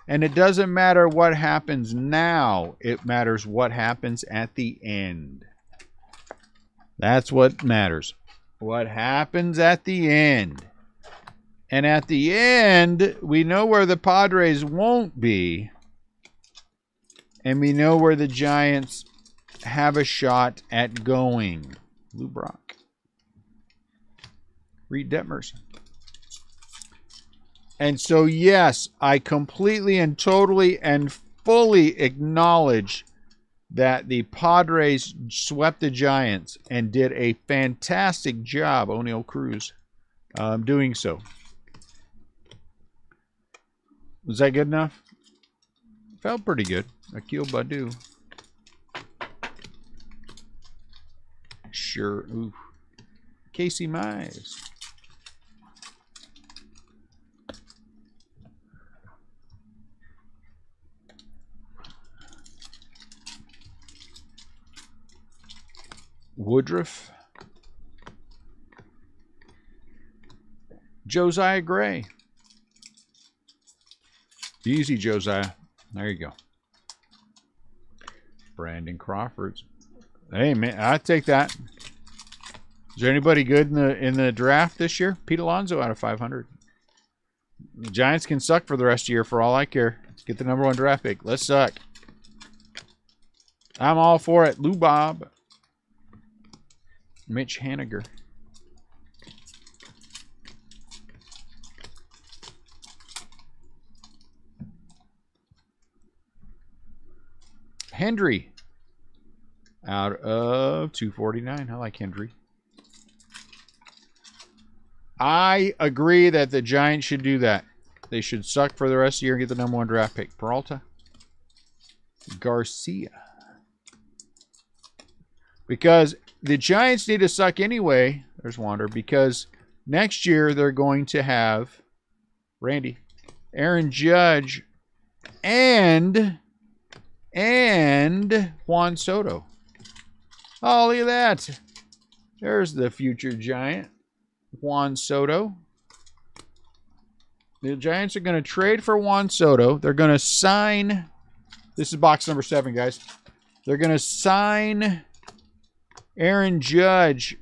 And it doesn't matter what happens now. It matters what happens at the end. That's what matters. What happens at the end. And at the end, we know where the Padres won't be. And we know where the Giants have a shot at going. Lou Brock. Reed Detmers. And so, yes, I completely and totally and fully acknowledge that the Padres swept the Giants and did a fantastic job, O'Neal Cruz, doing so. Was that good enough? Felt pretty good. Akil Badu. Sure. Ooh. Casey Mize. Woodruff. Josiah Gray. Easy, Josiah. There you go. Brandon Crawford. Hey, man, I take that. Is there anybody good in the draft this year? Pete Alonso out of 500. The Giants can suck for the rest of the year for all I care. Let's get the #1 draft pick. Let's suck. I'm all for it. Lou Bob. Mitch Haniger. Hendry. Out of 249. I like Hendry. I agree that the Giants should do that. They should suck for the rest of the year and get the #1 draft pick. Peralta. Garcia. Because the Giants need to suck anyway. There's Wander. Because next year they're going to have Randy, Aaron Judge, and Juan Soto. Oh, look at that. There's the future Giant. Juan Soto. The Giants are going to trade for Juan Soto. They're going to sign. This is box number 7, guys. They're going to sign Aaron Judge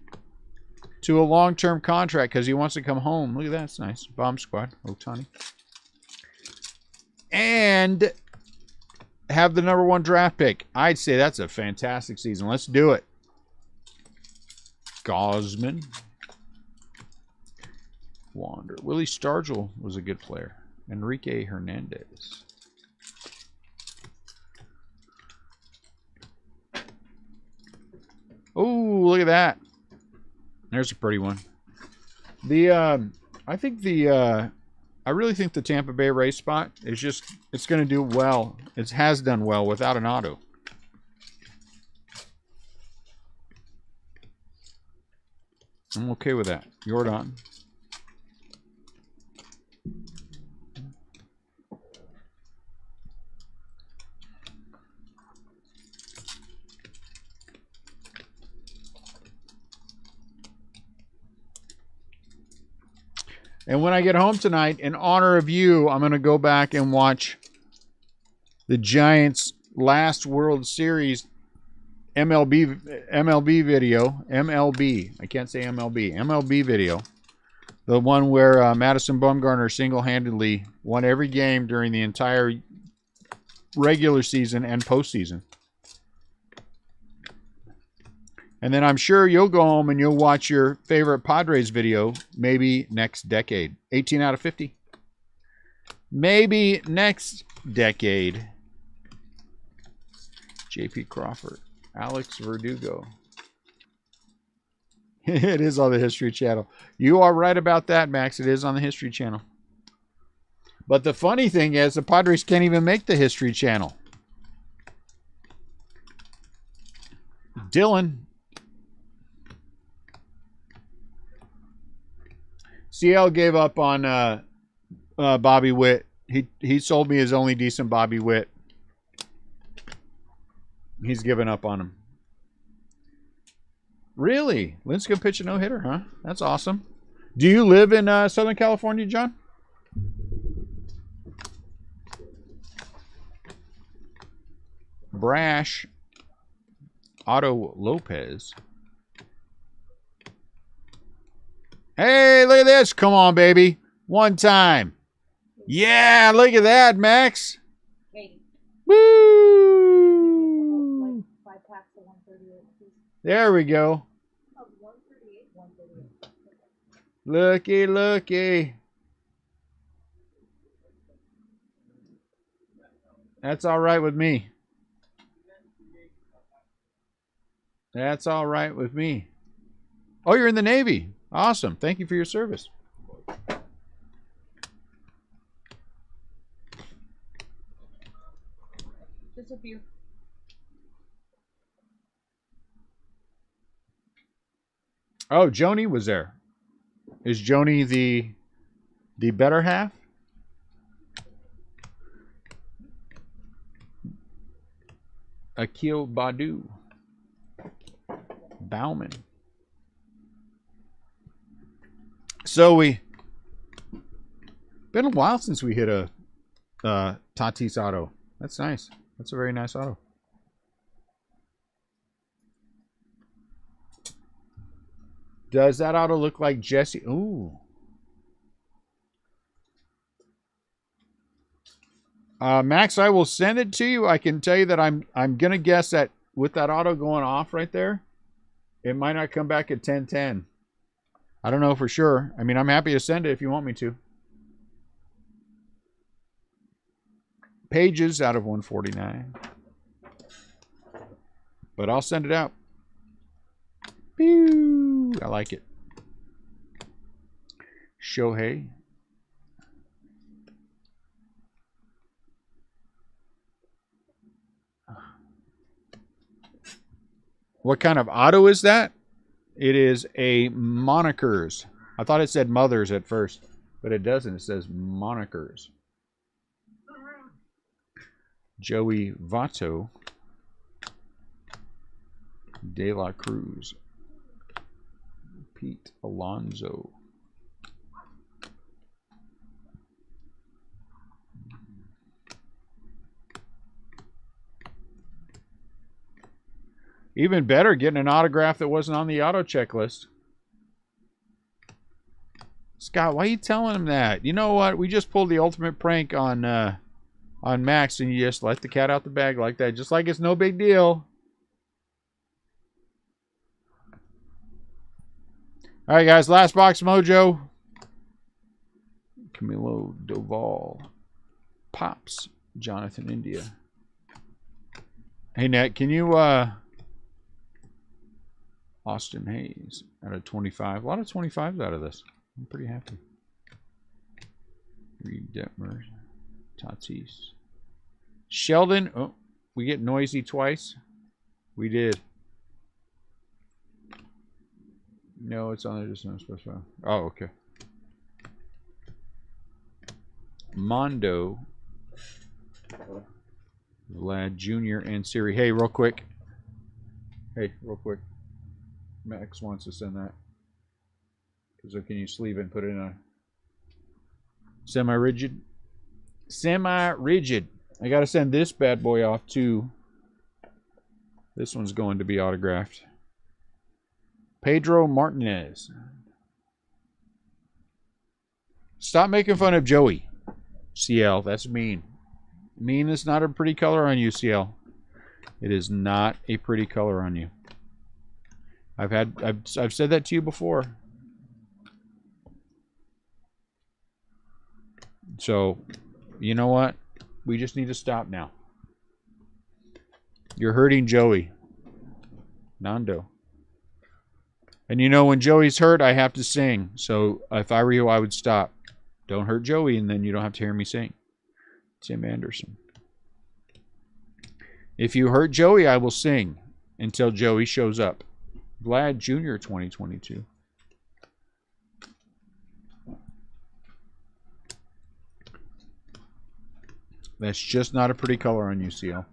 to a long-term contract because he wants to come home. Look at that. That's nice. Bomb squad. Otani. And have the #1 draft pick. I'd say that's a fantastic season. Let's do it. Gosman. Wander. Willie Stargell was a good player. Enrique Hernandez. Oh, look at that. There's a pretty one. I really think the Tampa Bay race spot is just, it's going to do well. It has done well without an auto. I'm okay with that. Jordan. And when I get home tonight, in honor of you, I'm going to go back and watch the Giants' last World Series MLB video. MLB. I can't say MLB. MLB video. The one where Madison Bumgarner single-handedly won every game during the entire regular season and postseason. And then I'm sure you'll go home and you'll watch your favorite Padres video maybe next decade. 18 out of 50. Maybe next decade. J.P. Crawford. Alex Verdugo. It is on the History Channel. You are right about that, Max. It is on the History Channel. But the funny thing is the Padres can't even make the History Channel. Dylan. CL gave up on Bobby Witt. He sold me his only decent Bobby Witt. He's given up on him. Really? Lincecum pitch a no-hitter, huh? That's awesome. Do you live in Southern California, John? Brash. Otto Lopez. Hey, look at this. Come on, baby. One time. Yeah, look at that, Max. Woo! 5 packs of 138. There we go. 138. Looky, looky. That's all right with me. That's all right with me. Oh, you're in the Navy. Awesome. Thank you for your service. Just a few. Oh, Joni was there. Is Joni the better half? Akil Badu. Bauman. So we been a while since we hit a Tatis auto. That's nice. That's a very nice auto. Does that auto look like Jesse? Ooh. Max, I will send it to you. I can tell you that I'm gonna guess that with that auto going off right there, it might not come back at 1010. I don't know for sure. I mean, I'm happy to send it if you want me to. Pages out of 149. But I'll send it out. Pew! I like it. Shohei. What kind of auto is that? It is a monikers. I thought it said mothers at first, but it doesn't. It says monikers. Joey Votto. De La Cruz. Pete Alonso. Even better, getting an autograph that wasn't on the auto checklist. Scott, why are you telling him that? You know what? We just pulled the ultimate prank on Max, and you just let the cat out the bag like that, just like it's no big deal. All right, guys, last box mojo. Camilo Doval. Pops. Jonathan India. Hey, Nat, can you... Austin Hayes out of 25. A lot of 25s out of this. I'm pretty happy. Reed Detmer. Tatis. Sheldon. Oh, we get noisy twice. We did. No, it's on there. Just no special. Oh, okay. Mondo. Vlad Jr. and Siri. Hey, real quick. Max wants to send that. So can you sleeve it and put it in a semi-rigid? Semi-rigid. I got to send this bad boy off too. This one's going to be autographed. Pedro Martinez. Stop making fun of Joey. CL, that's mean. Mean is not a pretty color on you, CL. It is not a pretty color on you. I've said that to you before. So, you know what? We just need to stop now. You're hurting Joey. Nando. And you know when Joey's hurt, I have to sing. So if I were you, I would stop. Don't hurt Joey, and then you don't have to hear me sing. Tim Anderson. If you hurt Joey, I will sing until Joey shows up. Vlad Jr. 2022. That's just not a pretty color on UCL.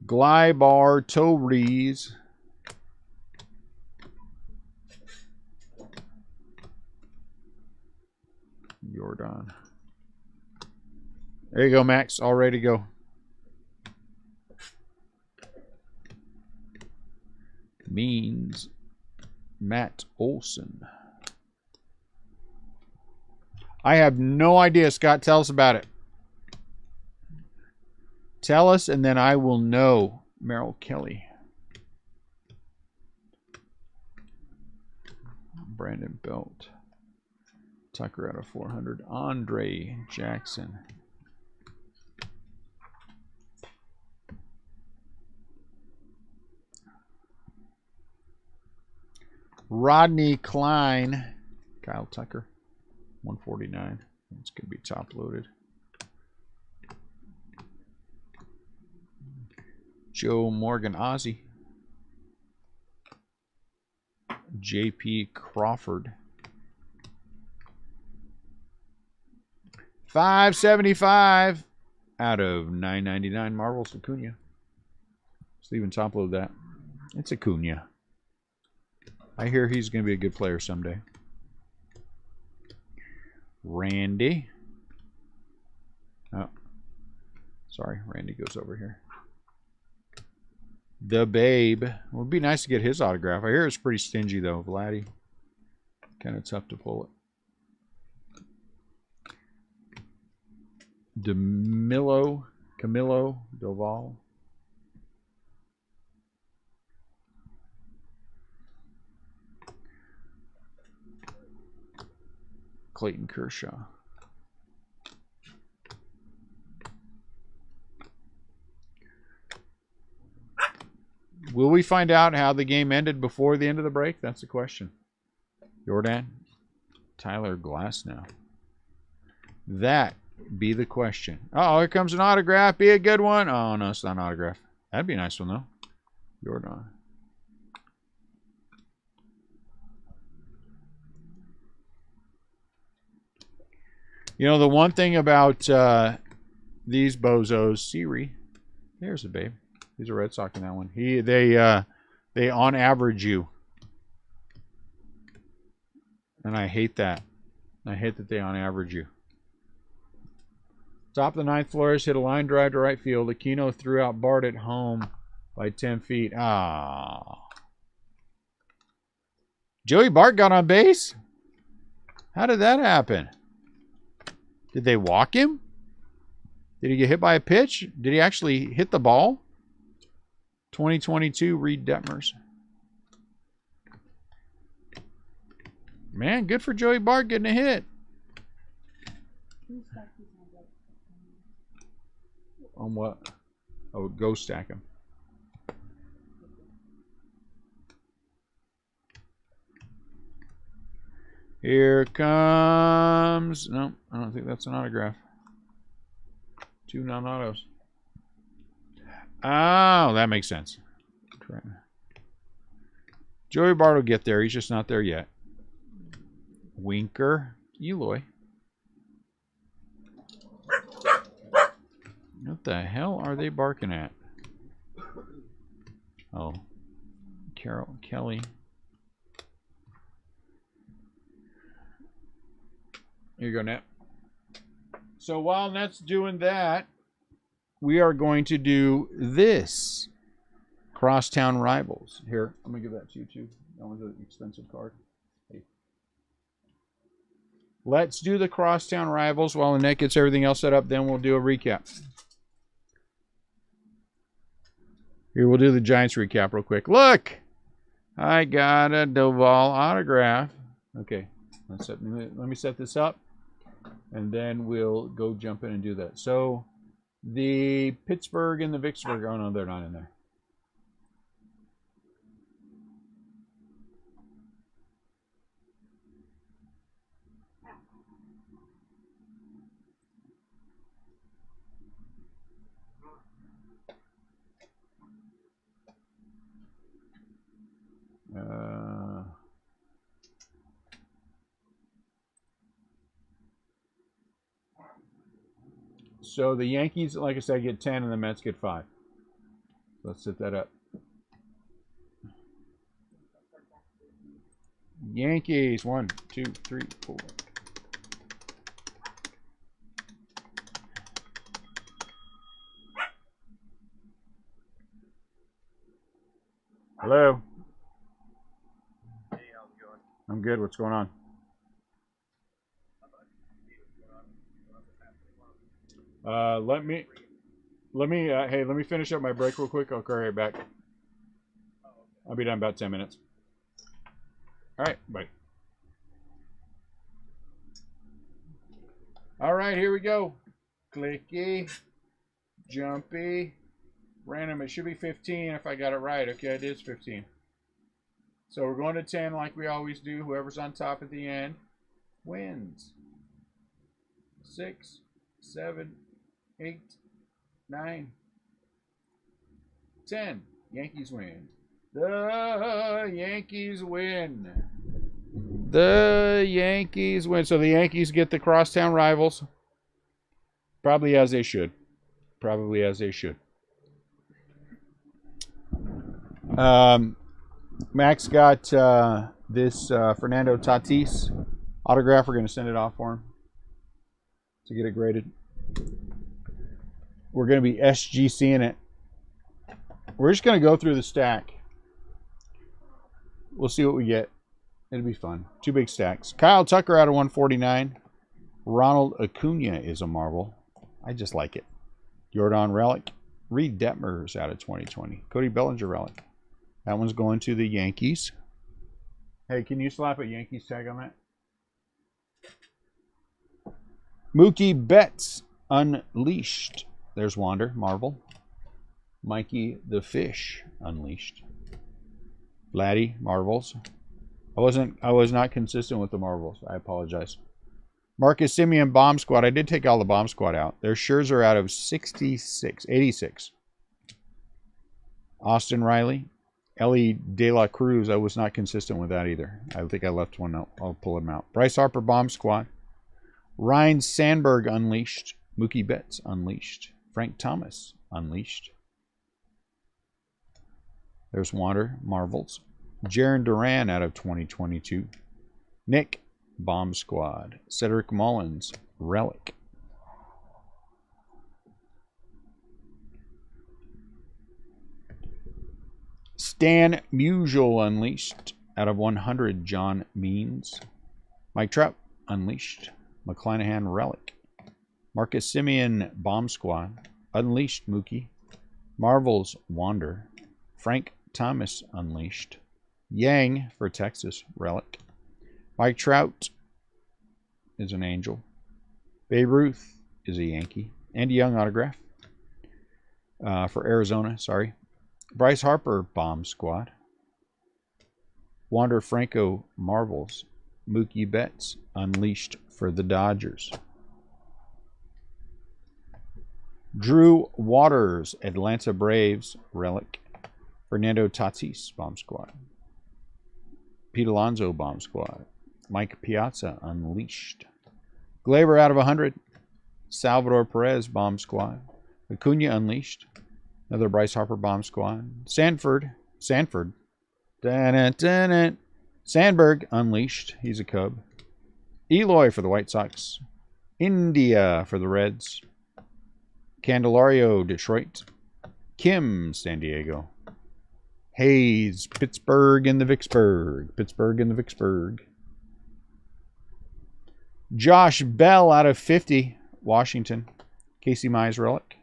Glybar Torres. Jordan. There you go, Max. All ready to go. Means Matt Olson. I have no idea, Scott. Tell us about it. Tell us, and then I will know. Merrill Kelly. Brandon Belt. Tucker out of 400. Andre Jackson. Rodney Klein. Kyle Tucker. 149. It's going to be top loaded. Joe Morgan Ozzie. JP Crawford. 575 out of 999 Marvel's Acuna. Sleeve and top load that. It's Acuna. I hear he's going to be a good player someday. Randy. Oh, sorry. Randy goes over here. The Babe. It would be nice to get his autograph. I hear it's pretty stingy, though. Vladdy. Kind of tough to pull it. Camilo Doval. Clayton Kershaw. Will we find out how the game ended before the end of the break? That's the question. Jordan. Tyler Glass now. That be the question. Oh, here comes an autograph. Be a good one. Oh, no, it's not an autograph. That'd be a nice one, though. Jordan. You know, the one thing about these bozos, Siri, there's a babe. He's a Red Sox in that one. They on average you. And I hate that. I hate that they on average you. Top of the ninth, Flores hit a line drive to right field. Aquino threw out Bart at home by 10 feet. Ah. Joey Bart got on base? How did that happen? Did they walk him? Did he get hit by a pitch? Did he actually hit the ball? 2022 Reed Detmers. Man, good for Joey Bart getting a hit. On what? Oh, go stack him. Here comes... No, I don't think that's an autograph. 2 non-autos. Oh, that makes sense. Joey Bart will get there. He's just not there yet. Winker. Eloy. What the hell are they barking at? Oh. Kelly. Here you go, Net. So while Net's doing that, we are going to do this. Crosstown Rivals. Here, I'm going to give that to you, too. That one's an expensive card. Hey. Let's do the Crosstown Rivals while Annette gets everything else set up. Then we'll do a recap. Here, we'll do the Giants recap real quick. Look! I got a Doval autograph. Okay. Let me set this up. And then we'll go jump in and do that. So, the Pittsburgh and the Vicksburg. Oh, no, they're not in there. So the Yankees, like I said, get 10 and the Mets get 5. Let's set that up. Yankees, 1, 2, 3, 4. Hello. Hey, how's it going? I'm good. What's going on? Let me finish up my break real quick. I'll carry it back. I'll be done in about 10 minutes. All right, bye. All right, here we go. Clicky, jumpy, random. It should be 15 if I got it right. Okay, it is 15. So we're going to 10 like we always do. Whoever's on top at the end wins. 6, 7, 8, 9, 10. Yankees win. The Yankees win. The Yankees win. So the Yankees get the crosstown rivals. Probably as they should. Probably as they should. Max got this Fernando Tatis autograph. We're going to send it off for him to get it graded. We're going to be SGCing it. We're just going to go through the stack. We'll see what we get. It'll be fun. 2 big stacks. Kyle Tucker out of 149. Ronald Acuna is a marvel. I just like it. Jordan Relic. Reed Detmers out of 2020. Cody Bellinger Relic. That one's going to the Yankees. Hey, can you slap a Yankees tag on that? Mookie Betts Unleashed. There's Wander, Marvel. Mikey the Fish Unleashed. Vladdy, Marvels. I was not consistent with the Marvels. I apologize. Marcus Semien Bomb Squad. I did take all the Bomb Squad out. Their Scherzer out of 86. Austin Riley. Ellie De La Cruz. I was not consistent with that either. I think I left one out. I'll pull him out. Bryce Harper Bomb Squad. Ryan Sandberg Unleashed. Mookie Betts Unleashed. Frank Thomas Unleashed. There's Wander, Marvels. Jaron Duran out of 2022. Nick, Bomb Squad. Cedric Mullins, Relic. Stan Musial Unleashed out of 100. John Means. Mike Trout Unleashed. McClanahan Relic. Marcus Semien Bomb Squad. Unleashed Mookie. Marvels Wander. Frank Thomas Unleashed. Yang for Texas Relic. Mike Trout is an Angel. Babe Ruth is a Yankee. Andy Young autograph for Arizona. Sorry. Bryce Harper Bomb Squad. Wander Franco Marvels. Mookie Betts Unleashed for the Dodgers. Drew Waters Atlanta Braves Relic. Fernando Tatis Bomb Squad. Pete Alonso Bomb Squad. Mike Piazza Unleashed. Glaber out of 100. Salvador Perez Bomb Squad. Acuna Unleashed. Another Bryce Harper Bomb Squad. Sanford. Sandberg Unleashed. He's a Cub. Eloy for the White Sox. India for the Reds. Candelario Detroit. Kim San Diego. Hayes, Pittsburgh and the Vicksburg. Josh Bell out of 50, Washington. Casey Mize Relic.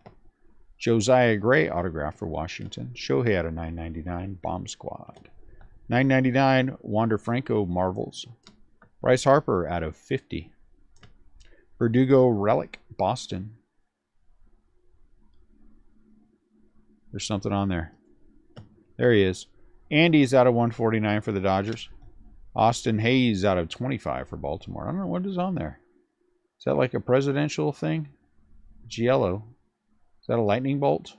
Josiah Gray autograph for Washington. Shohei out of 999, Bomb Squad. 999, Wander Franco Marvels. Bryce Harper out of 50. Verdugo Relic, Boston. There's something on there. There he is. Andy's out of 149 for the Dodgers. Austin Hayes out of 25 for Baltimore. I don't know what is on there. Is that like a presidential thing? It's yellow. Is that a lightning bolt?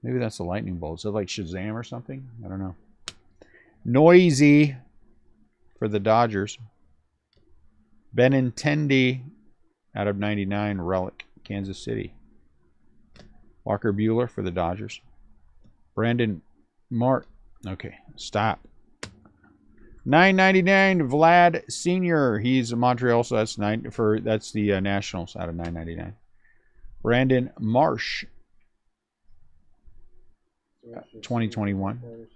Maybe that's a lightning bolt. Is that like Shazam or something? I don't know. Noisy for the Dodgers. Benintendi out of 99 Relic, Kansas City. Walker Buehler for the Dodgers. Brandon Mart. Okay, stop. 999 Vlad Senior. He's a Montreal, so that's that's the Nationals out of 999. Brandon Marsh. 2021.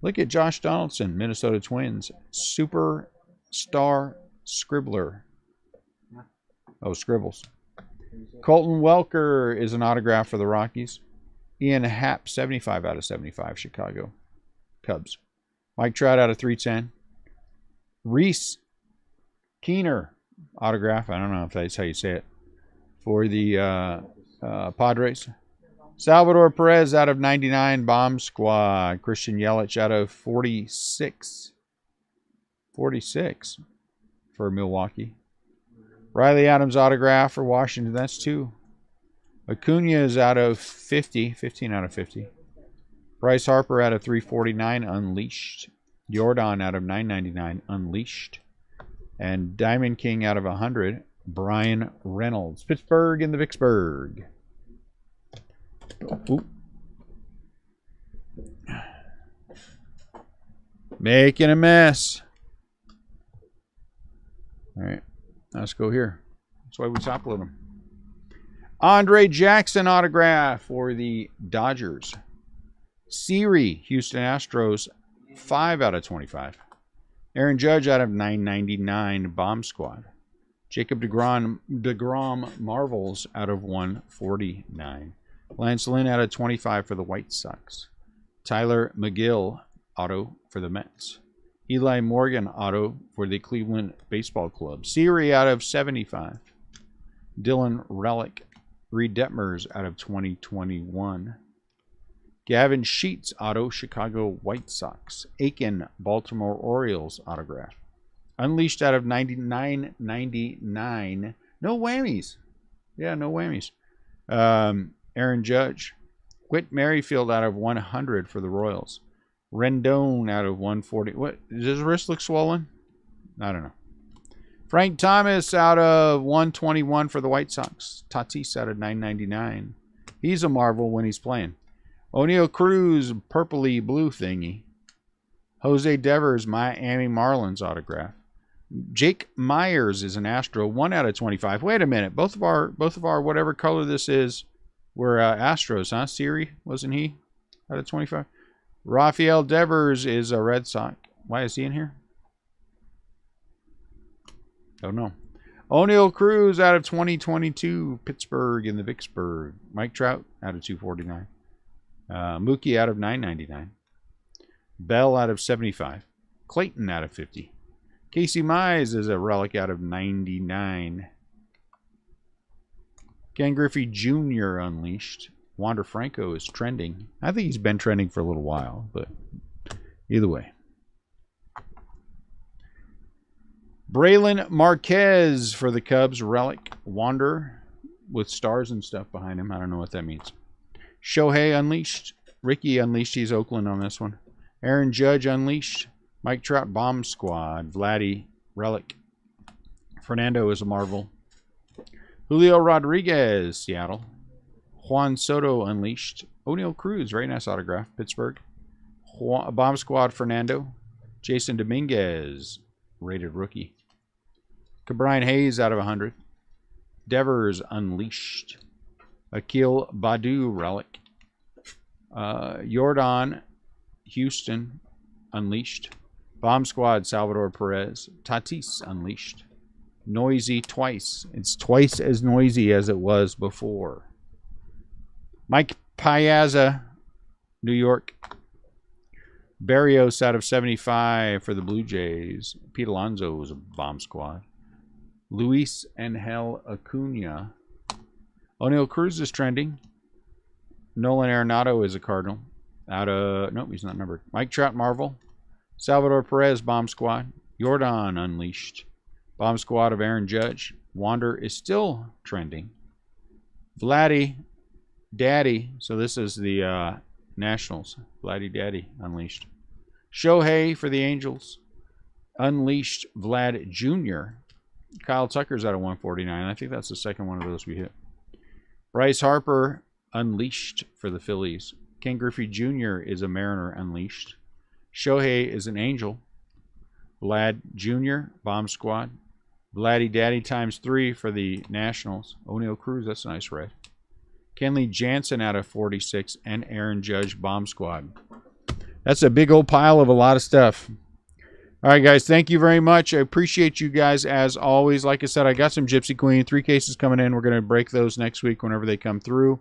Look at Josh Donaldson, Minnesota Twins. Superstar Scribbler. Oh, Scribbles. Colton Welker is an autograph for the Rockies. Ian Happ, 75 out of 75, Chicago Cubs. Mike Trout out of 310. Reese Keener autograph. I don't know if that's how you say it. For the Padres. Salvador Perez out of 99, Bomb Squad. Christian Yelich out of 46. 46 for Milwaukee. Riley Adams autograph for Washington. That's 2. Acuna is out of 50. 15 out of 50. Bryce Harper out of 349, Unleashed. Jordan out of 999, Unleashed. And Diamond King out of 100, Brian Reynolds. Pittsburgh in the Vicksburg. Ooh. Making a mess. All right, let's go here. That's why we top load them. Andre Jackson autograph for the Dodgers. Siri, Houston Astros, 5 out of 25. Aaron Judge out of 999, Bomb Squad. Jacob DeGrom Marvels out of 149. Lance Lynn out of 25 for the White Sox. Tyler McGill auto for the Mets. Eli Morgan auto for the Cleveland Baseball Club. Siri out of 75. Dylan Relic. Reed Detmers out of 2021. Gavin Sheets auto, Chicago White Sox. Aiken, Baltimore Orioles autograph. Unleashed out of 99.99. No whammies. Yeah, no whammies. Aaron Judge. Whit Merrifield out of 100 for the Royals. Rendon out of 140. What? Does his wrist look swollen? I don't know. Frank Thomas out of 121 for the White Sox. Tatis out of 999. He's a marvel when he's playing. O'Neal Cruz, purpley blue thingy. Jose Devers, Miami Marlins autograph. Jake Myers is an Astro, 1 out of 25. Wait a minute, both of our whatever color this is, were Astros, huh? Siri, wasn't he? Out of 25. Rafael Devers is a Red Sox. Why is he in here? Don't know. O'Neal Cruz out of 2022, Pittsburgh in the Vicksburg. Mike Trout out of 249. Mookie out of 999. Bell out of 75. Clayton out of 50. Casey Mize is a relic out of 99. Ken Griffey Jr. Unleashed. Wander Franco is trending. I think he's been trending for a little while, but either way. Braylon Marquez for the Cubs. Relic. Wander with stars and stuff behind him. I don't know what that means. Shohei Unleashed. Ricky Unleashed. He's Oakland on this one. Aaron Judge Unleashed. Mike Trout Bomb Squad. Vladdy Relic. Fernando is a marvel. Julio Rodriguez, Seattle. Juan Soto Unleashed. O'Neal Cruz, very nice autograph. Pittsburgh. Bomb Squad Fernando. Jason Dominguez, rated rookie. Cabrian Hayes out of 100. Devers Unleashed. Akil Badu Relic. Jordan Houston Unleashed. Bomb Squad Salvador Perez. Tatis Unleashed. Noisy twice. It's twice as noisy as it was before. Mike Piazza, New York. Barrios out of 75 for the Blue Jays. Pete Alonso was a Bomb Squad. Luis Angel Acuna. O'Neal Cruz is trending. Nolan Arenado is a Cardinal. Nope, he's not numbered. Mike Trout Marvel. Salvador Perez Bomb Squad. Jordan Unleashed. Bomb Squad of Aaron Judge. Wander is still trending. Vladdy Daddy. So this is the Nationals. Vladdy Daddy Unleashed. Shohei for the Angels. Unleashed Vlad Jr. Kyle Tucker's out of 149. I think that's the second one of those we hit. Bryce Harper Unleashed for the Phillies. Ken Griffey Jr. is a Mariner Unleashed. Shohei is an Angel. Vlad Jr. Bomb Squad. Vladdy Daddy ×3 for the Nationals. O'Neal Cruz, that's a nice red. Kenley Jansen out of 46. And Aaron Judge Bomb Squad. That's a big old pile of a lot of stuff. All right, guys, thank you very much. I appreciate you guys as always. Like I said, I got some Gypsy Queen. 3 cases coming in. We're going to break those next week whenever they come through.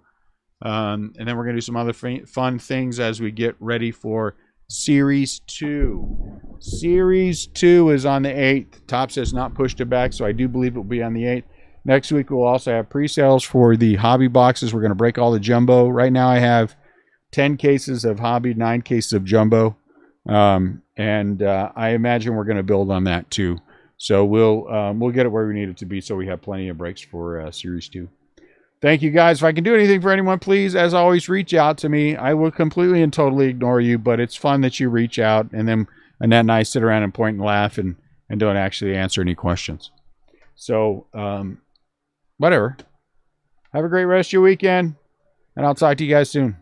And then we're going to do some other fun things as we get ready for Series 2. Series 2 is on the 8th. Topps has not pushed it back, so I do believe it will be on the 8th. Next week, we'll also have pre-sales for the hobby boxes. We're going to break all the jumbo. Right now, I have 10 cases of hobby, 9 cases of jumbo. I imagine we're going to build on that too. So we'll get it where we need it to be so we have plenty of breaks for Series 2. Thank you, guys. If I can do anything for anyone, please, as always, reach out to me. I will completely and totally ignore you, but it's fun that you reach out, and then Annette and I sit around and point and laugh and don't actually answer any questions. So, whatever. Have a great rest of your weekend, and I'll talk to you guys soon.